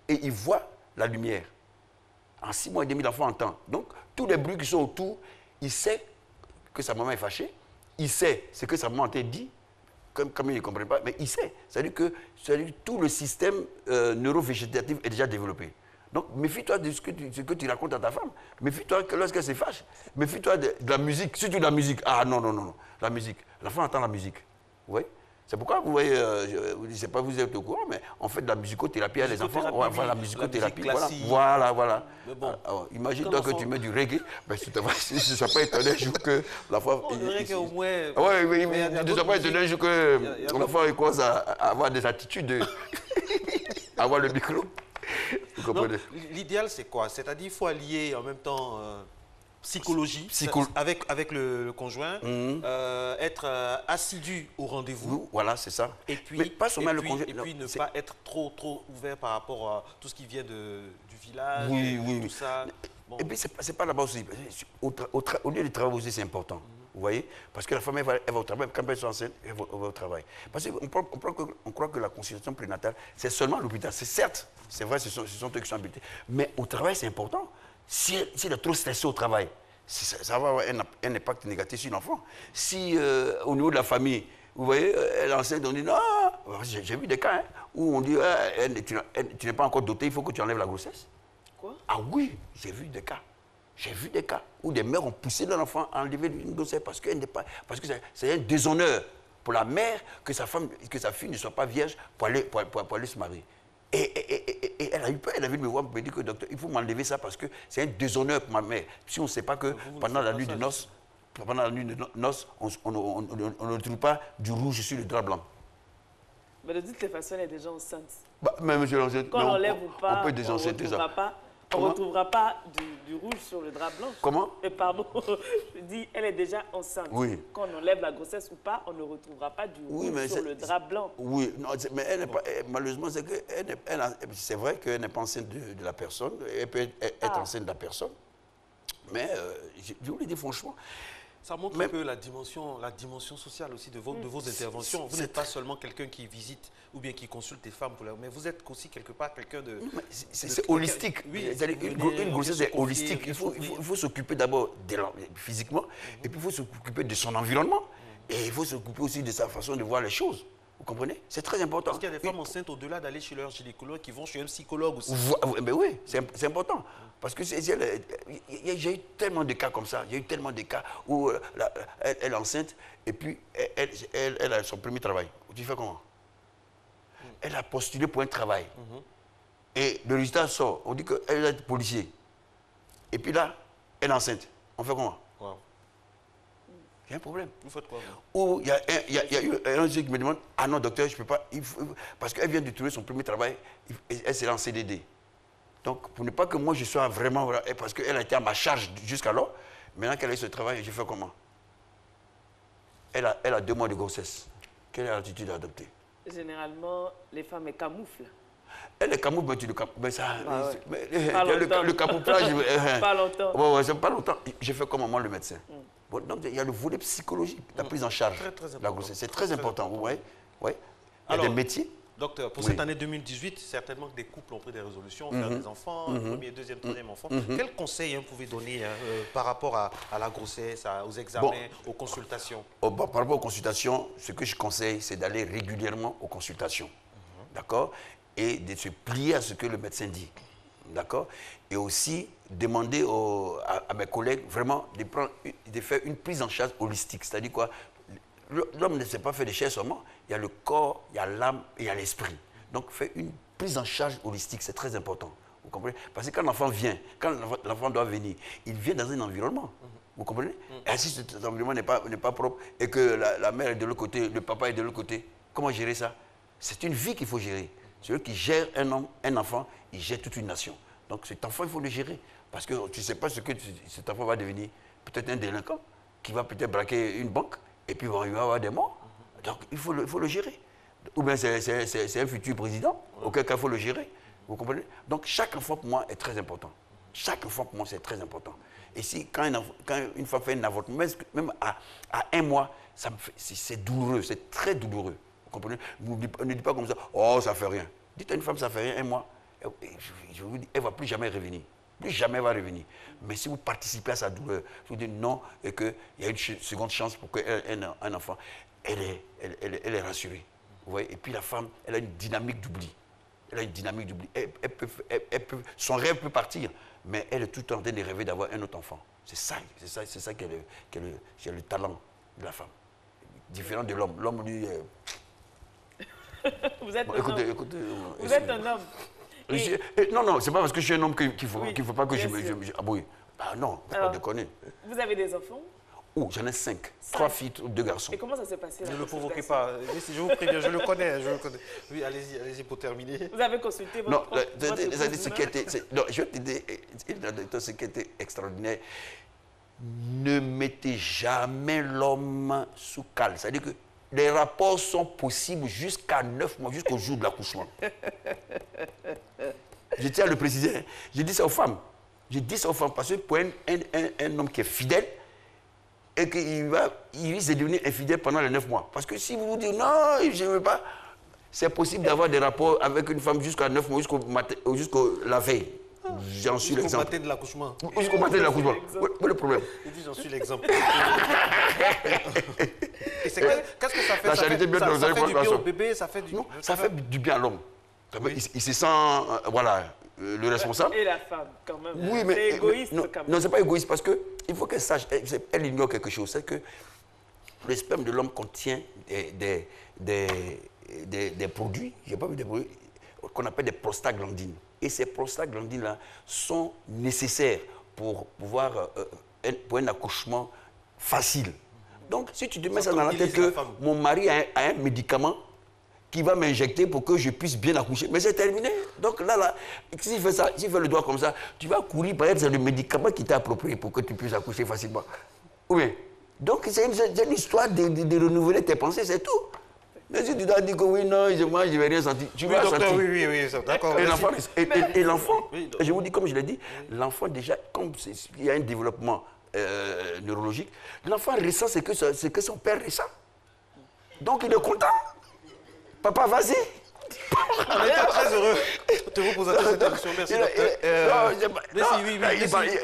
et il voit la lumière. En 6 mois et demi, l'enfant entend. Donc, tous les bruits qui sont autour, il sait que sa maman est fâchée, il sait ce que sa maman t'a dit, comme il ne comprend pas, mais il sait. C'est-à-dire que tout le système neurovégétatif est déjà développé. Donc, méfie-toi de ce que tu racontes à ta femme. Méfie-toi lorsqu'elle se fâche. Méfie-toi de la musique, surtout de la musique. Ah non, la musique. L'enfant entend la musique. Vous voyez? C'est pourquoi, vous voyez, je ne sais pas si vous êtes au courant, mais on fait de la musicothérapie à les enfants. Voilà, la musicothérapie. Voilà. Bon. Imagine-toi que tu mets du reggae, mais je ne serais pas étonné un jour que l'enfant... Le reggae au moins... Oui, je ne serais pas étonné un jour que l'enfant commence à avoir des attitudes, à avoir le micro. Vous comprenez? L'idéal, c'est quoi? C'est-à-dire qu'il faut allier en même temps... psychologie, avec le conjoint, être assidu au rendez-vous. Voilà, c'est ça. Et puis, mais pas seulement le conjoint. Et puis ne pas être trop ouvert par rapport à tout ce qui vient du village, tout ça. Bon. Et puis, c'est pas là-bas aussi. Au lieu de travail aussi, c'est important. Vous voyez? Parce que la femme, elle va au travail. Quand elle est enceinte, elle va au travail. Parce qu'on croit que la consultation prénatale, c'est seulement à l'hôpital. C'est certes, c'est vrai, ce sont eux qui sont habités. Mais au travail, c'est important. Si elle est trop stressée au travail, ça va avoir un impact négatif sur l'enfant. Si au niveau de la famille, vous voyez, elle est enceinte, on dit non, j'ai vu des cas où on dit tu n'es pas encore doté, il faut que tu enlèves la grossesse. Quoi? Ah oui, j'ai vu des cas. J'ai vu des cas où des mères ont poussé leur enfant à enlever une grossesse parce que c'est un déshonneur pour la mère que sa fille ne soit pas vierge pour aller se marier. Et elle a eu peur, elle a vu me voir, me dire que docteur, il faut m'enlever ça parce que c'est un déshonneur pour ma mère. Si on ne sait pas que pendant la nuit de noces, on ne trouve pas du rouge sur le drap blanc. Mais de toutes les façons, elle est déjà enceinte. Mais monsieur, quand on l'enlève ou pas, on peut désenceinter ça. On ne retrouvera pas du rouge sur le drap blanc. Comment? Pardon, je dis, elle est déjà enceinte. Oui. Quand on enlève la grossesse ou pas, on ne retrouvera pas du rouge sur le drap blanc. Oui, non, mais elle n'est pas, malheureusement, c'est vrai qu'elle n'est pas enceinte de la personne. Elle peut être enceinte de la personne. Mais je vous le dis franchement. Ça montre un peu la dimension sociale aussi de vos interventions. Vous n'êtes pas seulement quelqu'un qui visite ou bien qui consulte des femmes, mais vous êtes aussi quelque part quelqu'un de... C'est holistique. Oui, une grossesse est holistique. Il faut s'occuper d'abord physiquement, et puis il faut s'occuper de son environnement. Et il faut s'occuper aussi de sa façon de voir les choses. Vous comprenez? C'est très important. Parce qu'il y a des femmes enceintes, au-delà d'aller chez leur gynécologue, qui vont chez un psychologue aussi. Mais oui, c'est important. Parce que j'ai eu tellement de cas comme ça. Il y a eu tellement de cas où elle est enceinte et puis elle a son premier travail. Tu fais comment? Elle a postulé pour un travail. Et le résultat sort. On dit qu'elle est policier. Et puis là, elle est enceinte. On fait comment? Il y a un problème. Vous faites quoi? Ou il y a eu un qui me demande, ah non docteur, je ne peux pas, parce qu'elle vient de trouver son premier travail, elle sera en CDD. Donc pour ne pas que moi je sois vraiment, parce qu'elle a été à ma charge jusqu'alors, maintenant qu'elle a eu ce travail, je fais comment? Elle a 2 mois de grossesse. Quelle est l'attitude à adopter? Généralement, les femmes camouflent. Et le camouflage, tu le camoufles. Ça, le camouflage. Pas longtemps. Ouais, c'est pas longtemps. J'ai fait comme moi le médecin. Bon, donc, il y a le volet psychologique, la prise en charge de la grossesse. C'est très important. Ouais. Il y a des métiers. Docteur, pour cette année 2018, certainement que des couples ont pris des résolutions, faire des enfants, premier, deuxième, troisième enfant. Quels conseils vous pouvez donner par rapport à la grossesse, aux examens, aux consultations? Par rapport aux consultations, ce que je conseille, c'est d'aller régulièrement aux consultations. D'accord? Et de se plier à ce que le médecin dit. D'accord? Et aussi demander à mes collègues vraiment de faire une prise en charge holistique. C'est-à-dire quoi? L'homme ne sait pas faire des chairs seulement. Il y a le corps, il y a l'âme et il y a l'esprit. Donc, faire une prise en charge holistique, c'est très important. Vous comprenez? Parce que quand l'enfant vient, quand l'enfant doit venir, il vient dans un environnement. Vous comprenez? Et si cet environnement n'est pas propre et que la mère est de l'autre côté, le papa est de l'autre côté, comment gérer ça? C'est une vie qu'il faut gérer. Celui qui gère un enfant, il gère toute une nation. Donc, cet enfant, il faut le gérer. Parce que tu ne sais pas ce que cet enfant va devenir. Peut-être un délinquant qui va peut-être braquer une banque. Et puis, il va y avoir des morts. Donc, il faut le gérer. Ou bien, c'est un futur président. Auquel cas, il faut le gérer. Vous comprenez? Donc, chaque enfant, pour moi, est très important. Chaque enfant, pour moi, c'est très important. Et si, quand une femme fait un avortement, même à 1 mois, c'est douloureux, c'est très douloureux. Vous comprenez? Ne dites pas comme ça, oh, ça ne fait rien. Dites à une femme, ça fait rien, 1 mois. Je vous dis, elle ne va plus jamais revenir. Plus jamais elle va revenir. Mais si vous participez à sa douleur, je vous dis non, et qu'il y a une seconde chance pour qu'un enfant, elle est rassurée. Vous voyez? Et puis la femme, elle a une dynamique d'oubli. Elle a une dynamique d'oubli. Son rêve peut partir, mais elle est tout le temps en train de rêver d'avoir un autre enfant. C'est ça qui est le talent de la femme. Différent de l'homme. L'homme, lui... Vous êtes vous êtes un homme. Non, c'est pas parce que je suis un homme qu'il ne faut pas que je me... Ah oui. Ah non, pas déconner. Vous avez des enfants? Oh, j'en ai 5. 3 filles, 2 garçons. Et comment ça s'est passé? Ne le provoquez pas. Je vous préviens, je le connais. Oui, allez-y pour terminer. Vous avez consulté votre ce qui était... Non, je vais te dire, ce qui était extraordinaire. Ne mettez jamais l'homme sous cale. C'est-à-dire que les rapports sont possibles jusqu'à 9 mois, jusqu'au jour de l'accouchement. Je tiens à le préciser. Hein. Je dis ça aux femmes. Je dis ça aux femmes parce que pour un homme qui est fidèle, et qu'il risque de devenir infidèle pendant les 9 mois. Parce que si vous vous dites non, je ne veux pas, c'est possible d'avoir des rapports avec une femme jusqu'à 9 mois, jusqu'à la veille. J'en suis l'exemple. Jusqu'au matin de l'accouchement. Jusqu'au matin de l'accouchement. Où est le problème? Il dit j'en suis l'exemple. Qu'est-ce que ça fait? La charité bien dans ça fait du bien au bébé, ça fait du... Non, ça fait du bien à l'homme. Oui. Il se sent, voilà, le responsable. Et la femme, quand même. Oui, mais... C'est égoïste, non, quand même. Non, c'est pas égoïste parce qu'il faut qu'elle sache, elle ignore quelque chose. C'est que le sperme de l'homme contient des produits, j'ai pas vu des produits, qu'on appelle des prostaglandines. Et ces prostaglandines-là sont nécessaires pour pouvoir, pour un accouchement facile. Donc, si tu te mets ça dans la tête que mon mari a un médicament qui va m'injecter pour que je puisse bien accoucher, mais c'est terminé. Donc là, s'il fait ça, s'il fait le doigt comme ça, tu vas courir, par exemple, c'est le médicament qui t'est approprié pour que tu puisses accoucher facilement. Oui. Donc, c'est une histoire de renouveler tes pensées, c'est tout. Mais si tu dois dire que oui, non, je ne vais rien sentir, tu vas sentir. Oui, d'accord. Et l'enfant, je vous dis, comme je l'ai dit, l'enfant déjà, comme il y a un développement neurologique, l'enfant ressent ce que son père ressent. Donc il est content. Papa, vas-y. On est très heureux de vous poser cette question. Merci, docteur.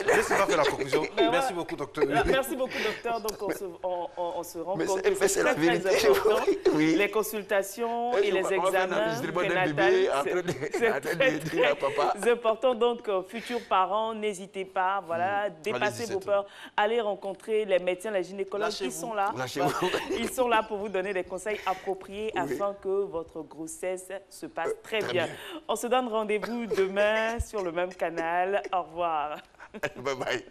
Laissez-moi faire la conclusion. Merci beaucoup, docteur. Merci beaucoup, docteur. Donc, on se rend compte que c'est très, très important. Oui. Les consultations et les examens prénatales, c'est très important. Donc, futurs parents, n'hésitez pas, voilà, dépassez vos peurs. Allez rencontrer les médecins, les gynécologues qui sont là. Ils sont là pour vous donner des conseils appropriés afin que votre grossesse se passe très bien. On se donne rendez-vous demain sur le même canal. Au revoir. Bye bye.